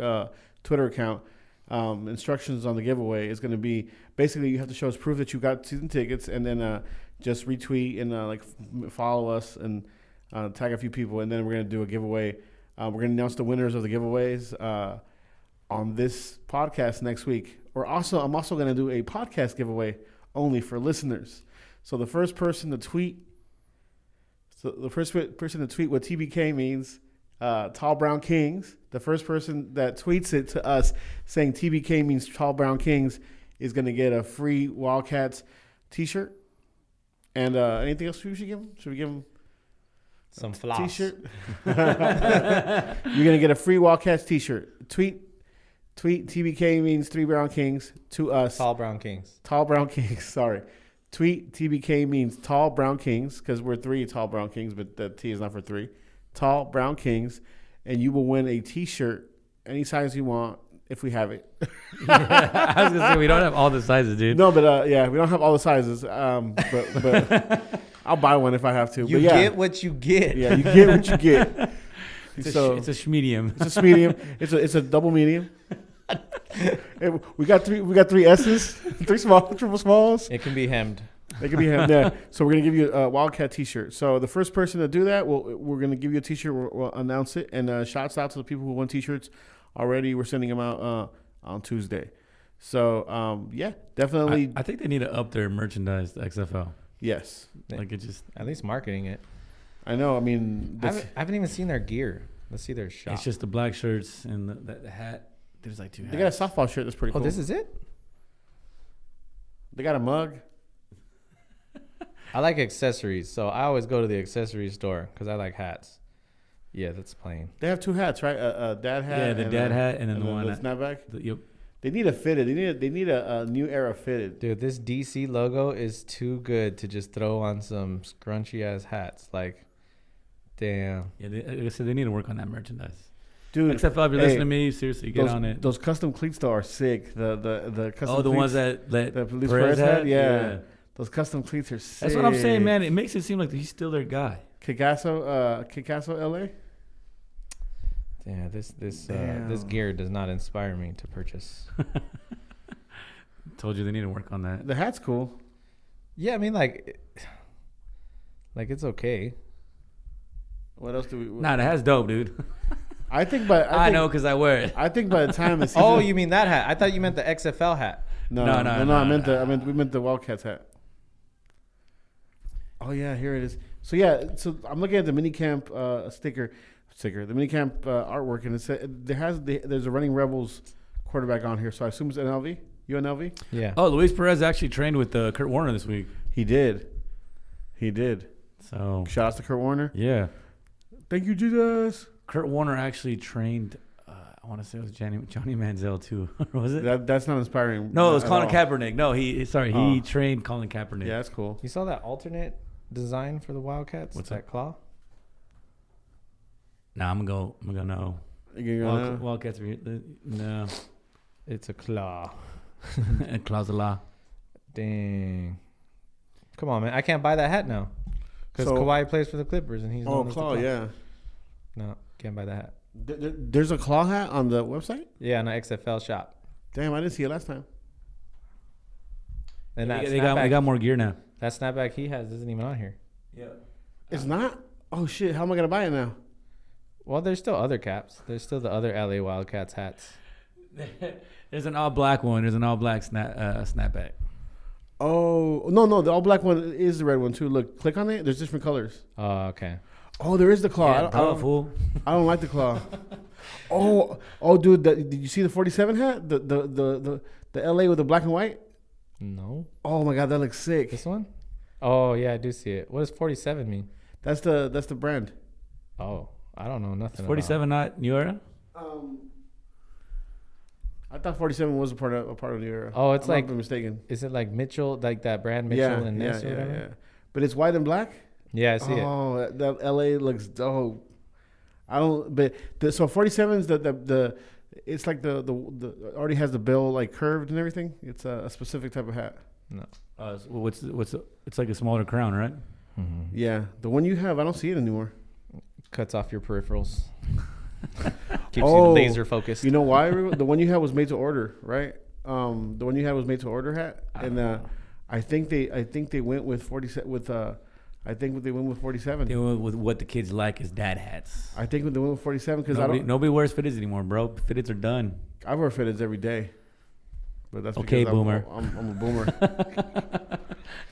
Twitter account instructions on the giveaway. Is going to be basically you have to show us proof that you got season tickets, and then just retweet and follow us and tag a few people, and then we're gonna do a giveaway. We're going to announce the winners of the giveaways on this podcast next week. I'm also going to do a podcast giveaway only for listeners. So the first person to tweet what TBK means, Tall Brown Kings, the first person that tweets it to us saying TBK means Tall Brown Kings is going to get a free Wildcats t-shirt. And anything else we should give them? Should we give them some floss t-shirt? You're gonna get a free Wildcats t-shirt. Tweet TBK means 3 Brown Kings to us. Tall Brown Kings. Sorry. Tweet TBK means Tall Brown Kings because we're 3 Tall Brown Kings, but the T is not for 3. Tall Brown Kings, and you will win a t-shirt any size you want if we have it. Yeah, I was gonna say we don't have all the sizes, dude. No, but yeah, we don't have all the sizes. But I'll buy one if I have to. You but yeah. get what you get. Yeah, you get what you get. It's a medium. It's a medium. It's a double medium. We got three S's, 3 small, triple smalls. It can be hemmed. They can be hemmed. Yeah. So we're gonna give you a Wildcat T-shirt. So the first person to do that, we're gonna give you a T-shirt. We'll announce it, and shouts out to the people who won T-shirts already. We're sending them out on Tuesday. So yeah, definitely. I think they need to up their merchandise, the XFL. Yes. Like it just At least marketing it. I know. I mean, I haven't even seen their gear. Let's see their shop. It's just the black shirts and the hat. There's like 2 hats. they got a softball shirt that's pretty cool. Oh, this is it? They got a mug. I like accessories, so I always go to the accessory store because I like hats. Yeah, that's plain. They have 2 hats, right? A dad hat. Yeah, the dad hat and then the one the snapback. Yep. They need a fitted. They need a new era fitted. Dude, this DC logo is too good to just throw on some scrunchy ass hats. Like, damn. Yeah, like I said, they need to work on that merchandise. Dude, XFL, if you're listening to me, seriously, get on it. Those custom cleats though are sick. The custom. Oh, the cleats, ones that the Luis Perez had? Yeah. Those custom cleats are sick. That's what I'm saying, man. It makes it seem like he's still their guy. Kikasso, LA. Yeah, this gear does not inspire me to purchase. Told you they need to work on that. The hat's cool. Yeah, I mean, like it's okay. What else do we? Nah, the hat's dope, dude. I think, but I know because I wear it. I think by the time the season. Oh, you mean that hat? I thought you meant the XFL hat. No. We meant the Wildcats hat. Oh yeah, here it is. So yeah, so I'm looking at the minicamp sticker, the minicamp artwork, and it said there's a Running Rebels quarterback on here. So I assume it's NLV. UNLV. Yeah. Oh, Luis Perez actually trained with Kurt Warner this week. He did. So shout out to Kurt Warner. Yeah. Thank you, Jesus. Kurt Warner actually trained. I want to say it was Johnny Manziel too. Was it? That's not inspiring. No, it was Colin Kaepernick. No, he trained Colin Kaepernick. Yeah, that's cool. You saw that alternate design for the Wildcats? What's that claw? Nah, I'm gonna go no. Wildcats are here. No. It's a claw. Claw's a law. Dang. Come on, man. I can't buy that hat now. Because Kawhi plays for the Clippers and he's claw, yeah. No, can't buy that hat. There's a claw hat on the website? Yeah, on the XFL shop. Damn, I didn't see it last time. And they got more gear now. That snapback he has isn't even on here. Yeah. It's not? Oh, shit. How am I going to buy it now? Well, there's still other caps. There's still the other LA Wildcats hats. There's an all black one. There's an all black snapback. Oh, no. The all black one is the red one, too. Look, click on it. There's different colors. Oh, okay. Oh, there is the claw. Yeah, I don't like the claw. oh, dude. Did you see the 47 hat? The LA with the black and white? No. Oh, my God. That looks sick. This one? Oh, yeah, I do see it. What does 47 mean? That's the brand. Oh, I don't know nothing. 47 not New Era? I thought 47 was a part of New Era. Oh, it's I'm mistaken. Is it like Mitchell, like that brand Mitchell and Ness or whatever? Yeah. But it's white and black? Yeah, I see it. Oh, that LA looks dope. I don't. But so 47's the it's like the already has the bill like curved and everything. It's a specific type of hat. No. It's like a smaller crown, right? Mm-hmm. Yeah, the one you have, I don't see it anymore. Cuts off your peripherals. Keeps you laser focused. You know why? The one you had was made to order, right? The one you had was made to order hat, and I think they went with 47 with I think they went with 47. They went with what the kids like is dad hats. I think they went with 47 because nobody wears fitteds anymore, bro. Fitteds are done. I wear fitteds every day, but that's okay, because boomer. I'm a boomer.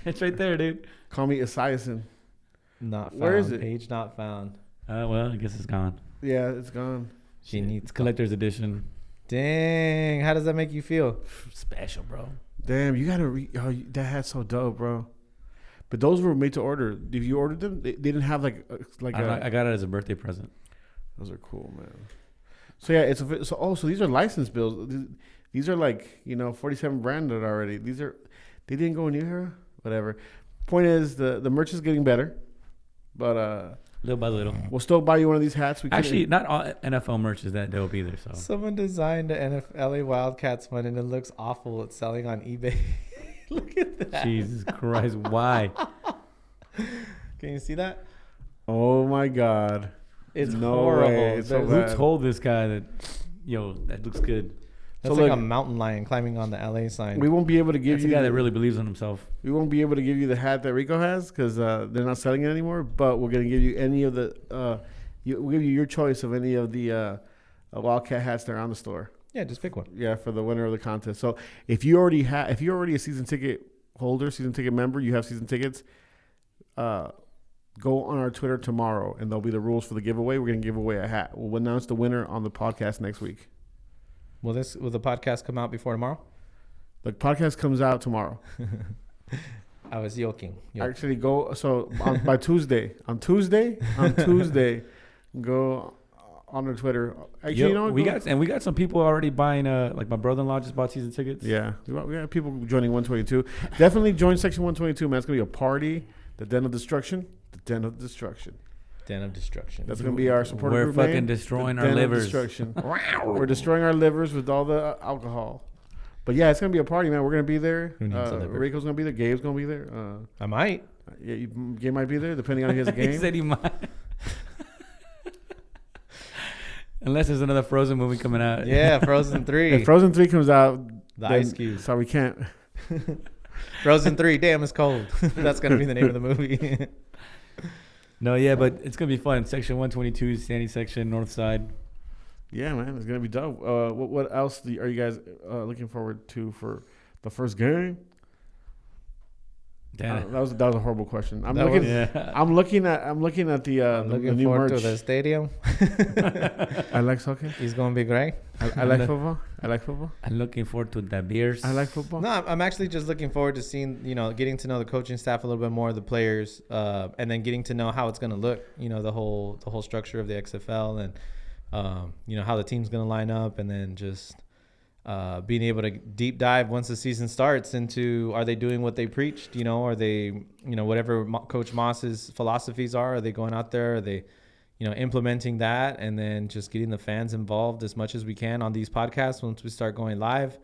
It's right there, dude. Call me Esiason. Not found. Where is it? Page not found. Well, I guess it's gone. Yeah, it's gone. She needs collector's edition. Dang, how does that make you feel? Special, bro. Damn, you gotta that hat's so dope, bro. But those were made to order. If you ordered them, they didn't have I got it as a birthday present. Those are cool, man. So yeah, so these are license bills. These are 47 branded already. They didn't go in New Era, whatever. Point is the merch is getting better, but little by little, we'll still buy you one of these hats. Actually, not all NFL merch is that dope either. So someone designed an LA Wildcats one and it looks awful. It's selling on eBay. Look at that. Jesus Christ, why? Can you see that? Oh my God. It's no horrible. Way. It's so Who told this guy that that looks good? That's like a mountain lion climbing on the LA sign. We won't be able to give That's you a guy that really believes in himself. We won't be able to give you the hat that Rico has because they're not selling it anymore. But we're gonna give you any of the. We'll give you your choice of any of the Wildcat hats that are on the store. Yeah, just pick one. Yeah, for the winner of the contest. So if you're already a season ticket holder, season ticket member, you have season tickets. go on our Twitter tomorrow, and there'll be the rules for the giveaway. We're going to give away a hat. We'll announce the winner on the podcast next week. Will the podcast come out before tomorrow? The podcast comes out tomorrow. I was joking. Actually, by Tuesday. On Tuesday, go on our Twitter. Actually, we got some people already buying. Like my brother-in-law just bought season tickets. Yeah, we got people joining 122. Definitely join section 122, man. It's gonna be a party. The Den of Destruction. The Den of Destruction. Den of Destruction. That's gonna be our supporter We're group fucking name. destroying The our Den of livers. Destruction. We're destroying our livers with all the alcohol. But yeah, it's gonna be a party, man. We're gonna be there. Who needs a liver? Rico's gonna be there. Gabe's gonna be there. I might. Yeah, Gabe might be there, depending on his game. He said he might. Unless there's another Frozen movie coming out. Yeah, Frozen 3. If Frozen 3 comes out, The Ice Cube. So we can't. Frozen 3, damn, it's cold. That's going to be the name of the movie. No, yeah, but it's going to be fun. Section 122, Sandy section, North Side. Yeah, man, it's gonna be dope. What else are you guys looking forward to for the first game? Damn. That was a horrible question. I'm That looking Yeah. at the I'm the looking new forward merch. to the stadium. I like soccer. He's going to be great. I like football. I like football. I'm looking forward to the beers. I like football. No, I'm actually just looking forward to seeing, getting to know the coaching staff a little bit more, the players, and then getting to know how it's going to look, the whole structure of the XFL and, how the team's going to line up, and then just being able to deep dive once the season starts into, are they doing what they preached? Are they, whatever Coach Moss's philosophies are they going out there? Are they, implementing that, and then just getting the fans involved as much as we can on these podcasts once we start going live,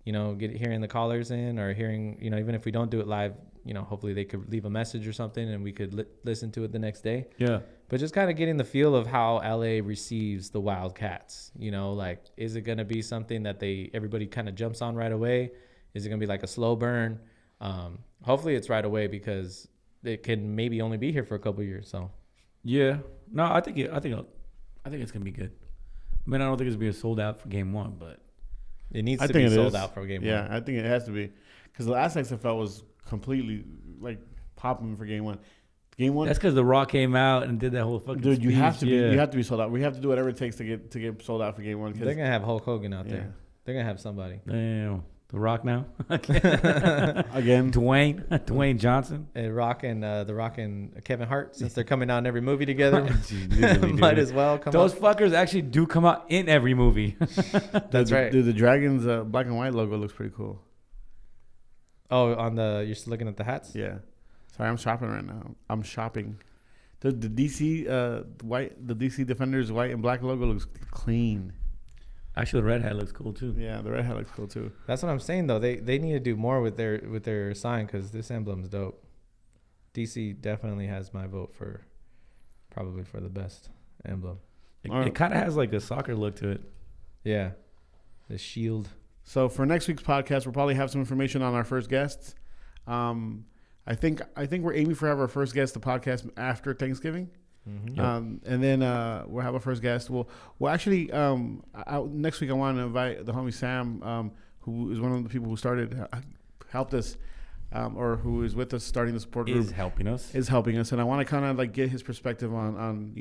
hearing the callers in, or hearing, even if we don't do it live, hopefully they could leave a message or something and we could listen to it the next day. Yeah. But just kind of getting the feel of how LA receives the Wildcats, is it going to be something that everybody kind of jumps on right away? Is it going to be like a slow burn? Hopefully it's right away, because it can maybe only be here for a couple of years. So Yeah. No, I think it's gonna be good. I mean, I don't think it's gonna be sold out for game one, but it needs to be sold out for game one. Yeah, I think it has to be, because the last XFL was completely like popping for game one. Game one. that's because The Rock came out and did that whole fucking. Dude, you speech. have to be. Yeah. You have to be sold out. We have to do whatever it takes to get sold out for game one. They're gonna have Hulk Hogan out Yeah. there. They're gonna have somebody. Damn. The Rock now. Again, Dwayne Johnson. The Rock and Kevin Hart, since they're coming out in every movie together, Literally, might dude. as well come Those out. fuckers actually do come out in every movie. That's right. Dude, the Dragons black and white logo looks pretty cool. Oh, you're still looking at the hats? Yeah. Sorry, I'm shopping right now. I'm shopping. The DC the DC Defenders white and black logo looks clean. Actually, the red hat looks cool too. Yeah, the red hat looks cool too. That's what I'm saying though. They need to do more with their sign, because this emblem's dope. DC definitely has my vote for the best emblem. It kind of has like a soccer look to it. Yeah, the shield. So for next week's podcast, we'll probably have some information on our first guests. I think we're aiming for have our first guest the podcast after Thanksgiving. Mm-hmm. And then we'll have our first guest. We'll actually next week I want to invite the homie Sam, who is one of the people who helped us, or who is with us starting the support group. Is helping us. And I want to kind of like get his perspective on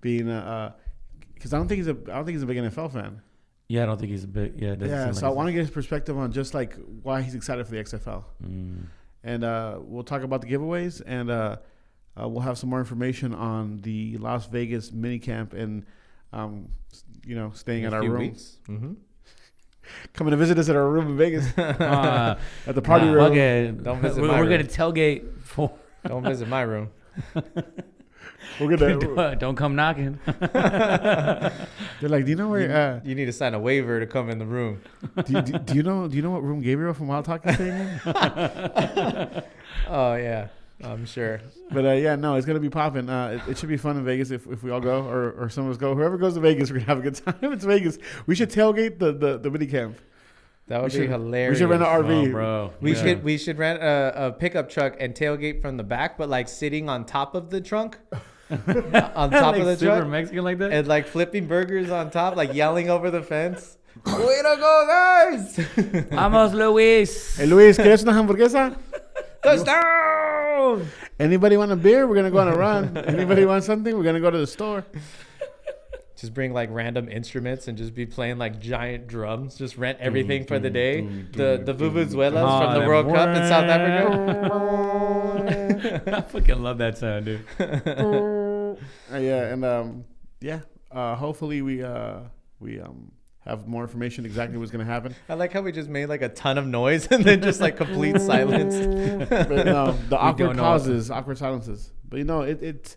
being because I don't think he's a big NFL fan. Yeah, I don't think he's a big. Yeah, it doesn't seem So like I want to get his perspective on just like why he's excited for the XFL. And we'll talk about the giveaways, and we'll have some more information on the Las Vegas minicamp and, staying at our room. Mm-hmm. Coming to visit us at our room in Vegas at the party room. Okay. Don't visit We're my room. gonna tailgate for. Don't visit my room. We're gonna. Don't come knocking. They're like, do you know where? You need to sign a waiver to come in the room. Do you know what room Gabriel from Wild Talk is staying in? Oh yeah, I'm sure. But no, it's gonna be popping. It should be fun in Vegas if we all go or some of us go. Whoever goes to Vegas, we're gonna have a good time. It's Vegas. We should tailgate the mini camp. That would be hilarious. We should rent an RV, bro. We should rent a pickup truck and tailgate from the back, but like sitting on top of the trunk, on top like of the super truck, Mexican like that. and like flipping burgers on top, like yelling over the fence. Way to go, guys! Vamos, Luis. Hey Luis, ¿quieres una hamburguesa? Touchdown! Anybody want a beer? We're gonna go on a run. Anybody want something? We're gonna go to the store. Just bring like random instruments and just be playing like giant drums. Just rent everything for the day. The vuvuzelas from the World Cup in South Africa. I fucking love that sound, dude. Yeah, and hopefully we have more information exactly what's gonna happen. I like how we just made like a ton of noise and then just like complete silence. But no, the awkward pauses, awkward silences. But it's.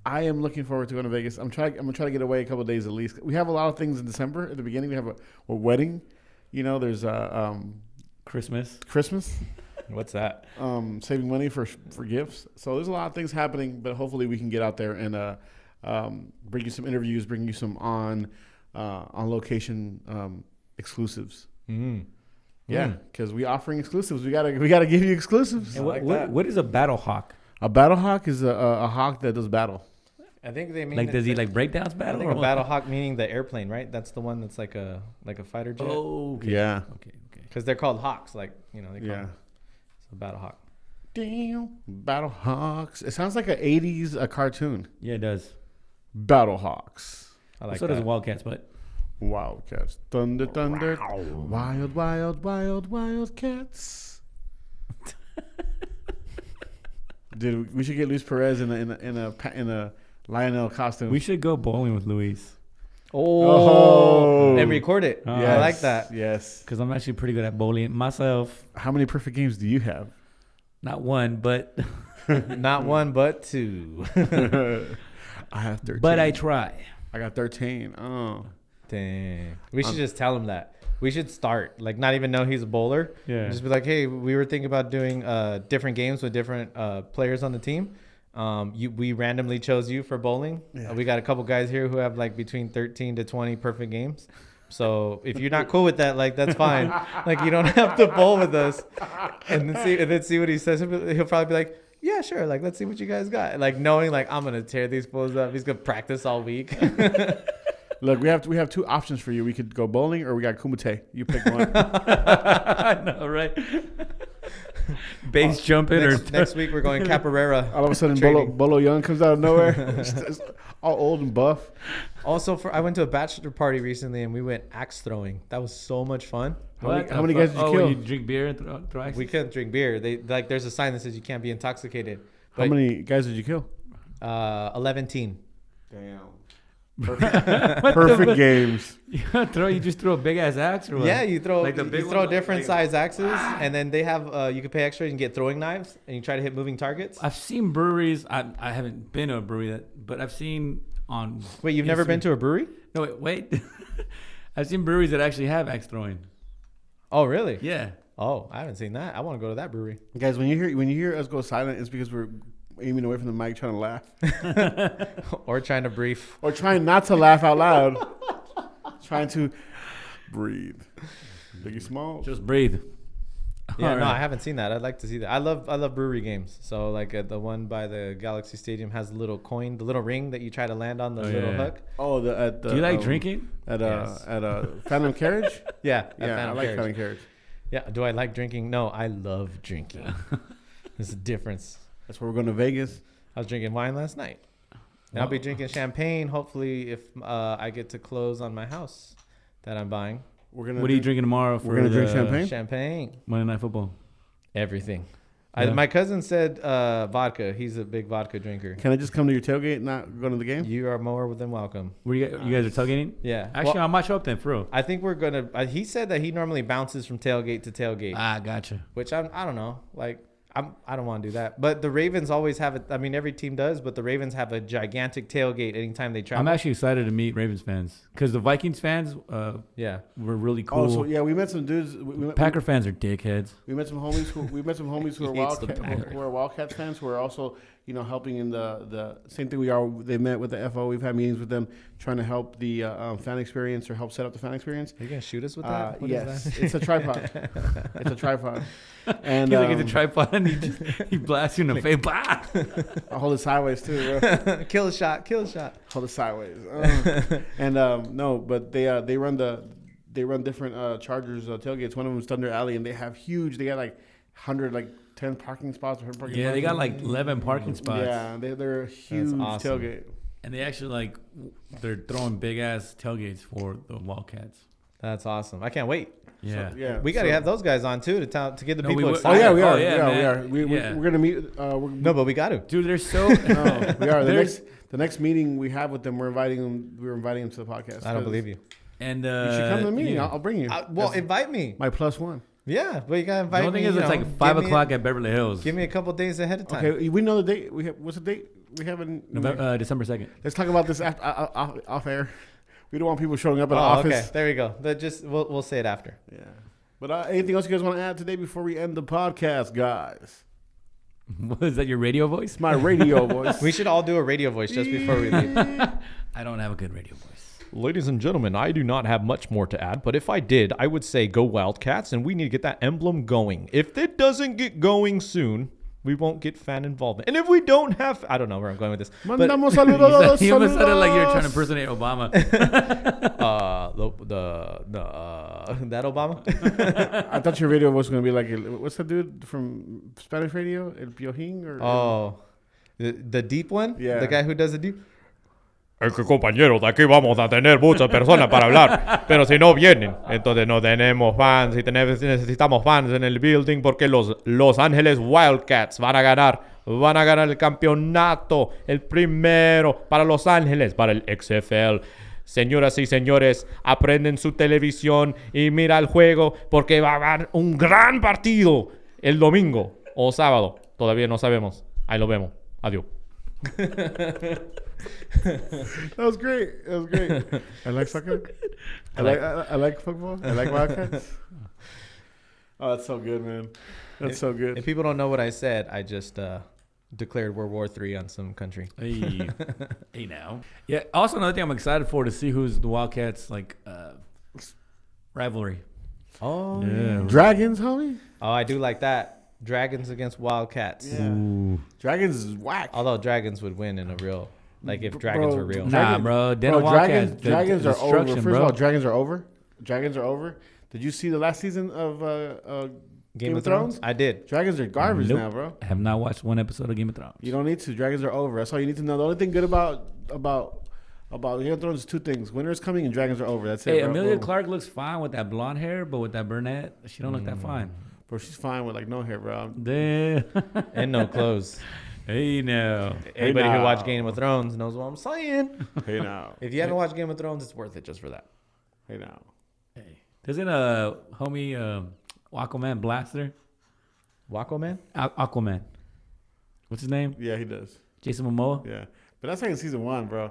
I am looking forward to going to Vegas. I'm gonna try to get away a couple of days at least. We have a lot of things in December. At the beginning, we have a wedding. There's Christmas. What's that? Saving money for gifts. So there's a lot of things happening. But hopefully we can get out there and bring you some interviews, bring you some on location exclusives. Yeah, because we offering exclusives. We gotta give you exclusives. And what is a battle hawk? A battle hawk is a hawk that does battle. I think they mean like, does he like breakdowns battle? I think a battle hawk meaning the airplane, right? That's the one that's like a fighter jet. Oh, okay. Yeah. Okay. Because they're called hawks, like they call them. So battle hawk. Damn, battle hawks. It sounds like an '80s cartoon. Yeah, it does. Battle hawks. I like so that. does Wildcats, but Wildcats. Thunder, thunder. Wild, wild, wild, wildcats. Dude, we should get Luis Perez in a Lionel costume. we should go bowling with Luis. Oh, and record it. Oh. I like that. Yes. Because I'm actually pretty good at bowling myself. How many perfect games do you have? Not one, but Not one, but two. I have 13. but I try. I got 13. Oh. Dang. We should just tell him that. We should start, like, not even know he's a bowler. Yeah. Just be like, hey, we were thinking about doing different games with different players on the team. We randomly chose you for bowling. Yeah. We got a couple guys here who have like between 13 to 20 perfect games. So if you're not cool with that, like, that's fine. Like, you don't have to bowl with us. And then see what he says. He'll probably be like, yeah, sure. Like, let's see what you guys got. Like, knowing like I'm gonna tear these bowls up. He's gonna practice all week. Look, we have two options for you. We could go bowling or we got kumite. You pick one. I know, right? Base jumping next week we're going capoeira. All of a sudden, training. Bolo Young comes out of nowhere. Just all old and buff. Also, I went to a bachelor party recently and we went axe throwing. That was so much fun. How many guys did you kill? You drink beer and throw axes? We couldn't drink beer. There's a sign that says you can't be intoxicated. How many guys did you kill? 11 teen. Damn. Perfect games. You just throw a big ass axe or what? Yeah, you throw Like the big you throw ones, different like- size axes, and then they have you can pay extra and get throwing knives, and you try to hit moving targets. I've seen breweries. I haven't been to a brewery but I've seen on. Wait, you've never been to a brewery? No, wait. I've seen breweries that actually have axe throwing. Oh, really? Yeah. Oh, I haven't seen that. I want to go to that brewery. Guys, when you hear us go silent, it's because we're aiming away from the mic, trying to laugh, Or trying to brief. or trying not to laugh out loud, trying to breathe. Biggie Smalls. Just breathe. Yeah, All no, right. I haven't seen that. I'd like to see that. I love brewery games. So like the one by the Galaxy Stadium has the little coin, the little ring that you try to land on the little yeah. hook. Oh, Do you like drinking? at Yes. Phantom Carriage? Yeah, at Yeah, I Phantom like Carriage. Phantom Carriage. Yeah. Do I like drinking? No, I love drinking. There's a difference. That's where we're going to Vegas. I was drinking wine last night. And I'll be drinking champagne. Hopefully, if I get to close on my house that I'm buying. We're gonna. What are you drinking tomorrow for We're gonna drink the champagne? Champagne. Monday Night Football? Everything. Yeah. My cousin said vodka. He's a big vodka drinker. Can I just come to your tailgate and not go to the game? You are more than welcome. Where you guys are tailgating? Yeah. Actually, Well, I might show up then, for real. I think we're gonna. He said that he normally bounces from tailgate to tailgate, Ah, gotcha. which I don't know. Like I don't want to do that. But the Ravens always have it. I mean, every team does, but the Ravens have a gigantic tailgate anytime they travel. I'm actually excited to meet Ravens fans because the Vikings fans Yeah. were really cool. Oh, so yeah, we met some dudes. Packer fans are dickheads. We met some homies who are He hates the Packers. who are Wildcats fans who are also helping in the same thing we are. They met with the FO. We've had meetings with them trying to help the fan experience or help set up the fan experience. Are you gonna shoot us with that? What is Yes, that? it's a tripod. It's a tripod, and He look at the tripod and he blasts you in the face. Bah! I hold it sideways too, bro. Kill a shot. Kill a shot. Hold it sideways. And no, but they run different Chargers tailgates. One of them is Thunder Alley, and they have huge. They got like 100 10 parking spots. Yeah, they got like 11 parking spots. Yeah, they're a huge awesome. tailgate. And they actually they're throwing big ass tailgates for the Wildcats. That's awesome. I can't wait. Yeah. So, yeah. We got to have those guys on too to get the people Oh excited. yeah, we are. yeah, we are. We're gonna meet. No, but we got to. Dude, they're so. No, we are. The next meeting we have with them, we're inviting them to the podcast. I don't believe you. And You should come to the meeting. yeah. I'll bring you. Well, invite me. My +1. Yeah, but you got to The invite only me. thing is, it's like 5 o'clock at Beverly Hills. Give me a couple days ahead of time. Okay, we know the date. What's the date we have in December 2nd. Let's talk about this off air. We don't want people showing up at the Oh, office. okay. There we go. We'll say it after. Yeah. But anything else you guys want to add today before we end the podcast, guys? Is that your radio voice? It's my radio voice. We should all do a radio voice just before we leave. I don't have a good radio voice. Ladies and gentlemen, I do not have much more to add, but if I did, I would say go Wildcats, and we need to get that emblem going. If it doesn't get going soon, we won't get fan involvement. And if we don't have, I don't know where I'm going with this. But, Mandamos saludos. You almost sounded like you were trying to impersonate Obama. that Obama? I thought your radio was going to be like, what's the dude from Spanish radio? El Piojin? Oh, the deep one? Yeah. The guy who does the deep? Es que compañeros, aquí vamos a tener muchas personas para hablar, pero si no vienen, entonces no tenemos fans y necesitamos fans en el building porque los Los Ángeles Wildcats van a ganar el campeonato, el primero para Los Ángeles, para el XFL. Señoras y señores, aprenden su televisión y mira el juego porque va a haber un gran partido el domingo o sábado. Todavía no sabemos. Ahí lo vemos. Adiós. That was great. I like soccer. I like football. I like Wildcats. Oh, that's so good, man. That's so good. If people don't know what I said, I just declared World War III on some country. Hey now. Yeah. Also, another thing I'm excited for to see who's the Wildcats rivalry. Oh, Yeah. Dragons, homie. Oh, I do like that. Dragons against Wildcats. Yeah. Dragons is whack. Although dragons would win in a real, like if dragons were real. Nah, bro. Denver Wildcats. Dragons are over. Destruction, First bro. of all, dragons are over. Dragons are over. Did you see the last season of Game of Thrones? I did. Dragons are garbage Nope. now, bro. I have not watched one episode of Game of Thrones. You don't need to. Dragons are over. That's all you need to know. The only thing good about Game of Thrones is two things: winter's coming and dragons are over. That's it. Hey, bro. Amelia Boom. Clark looks fine with that blonde hair, but with that brunette, she don't look that fine. Bro, she's fine with like no hair, bro. Damn. And no clothes. Hey now. Anybody now. who watched Game of Thrones knows what I'm saying. Hey now. If you haven't watched Game of Thrones, it's worth it just for that. Hey now. Hey. Doesn't homie Aquaman Blaster? Waco Man? Aquaman. What's his name? Yeah, he does. Jason Momoa? Yeah, but that's like in season 1, bro.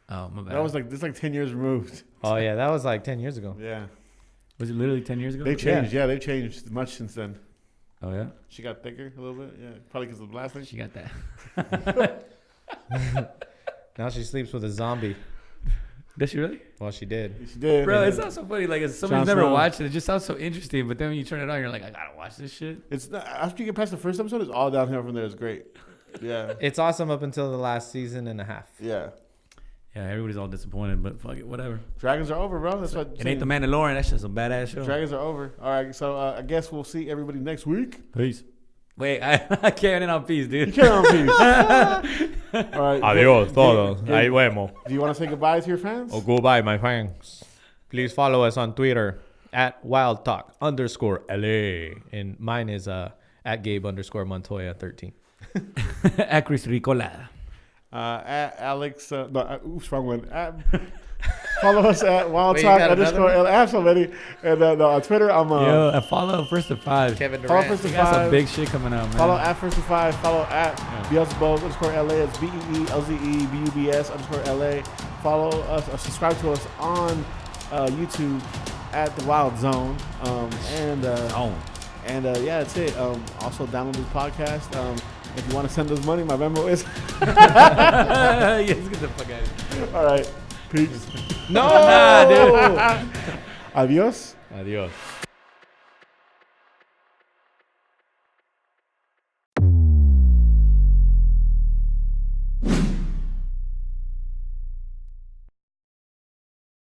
Oh, my bad. That was like this like 10 years removed. Oh, yeah. That was like 10 years ago. Yeah, Was it literally 10 years ago? they changed. Yeah, they've changed much since then. Oh, yeah? She got thicker a little bit. Yeah, probably because of the blasting. She got that. Now she sleeps with a zombie. Does she really? Well, she did. She did. Bro, it sounds so funny. Like, as somebody's Jon never Snow. watched it, it just sounds so interesting. But then when you turn it on, you're like, I gotta watch this shit. It's not, after you get past the first episode, it's all downhill from there. It's great. Yeah, It's awesome up until the last season and a half. yeah. Yeah, everybody's all disappointed, but fuck it, whatever. Dragons are over, bro. That's what. I'm It ain't saying. the Mandalorian. That's just a badass show. Dragons are over. All right, so I guess we'll see everybody next week. Peace. Wait, I can't end on peace, dude. You can't on peace. All right. Adiós, todos. Gabe, Ahí vemos. Do you want to say goodbye to your fans? Oh, goodbye, my fans. Please follow us on Twitter at WildTalk_LA. And mine is at Gabe_Montoya13. At Chris Ricola. At Alex. Oops, wrong one. Follow us at Wild Wait, you Talk got another _. I have so many. And on Twitter, I'm Yo, I follow First to Five. Kevin follow Durant. First to We got some Five. big shit coming out, man. Follow at First to Five. Follow at Beelzebub _LA. It's BEELZEBUBS _LA. Follow us. Subscribe to us on YouTube at The Wild Zone. And yeah, that's it. Also download this podcast. If you want to send us money, my Venmo is. Yes, get the fuck out of here. All right. Peace. No! Nah, dude. Adios. Adiós.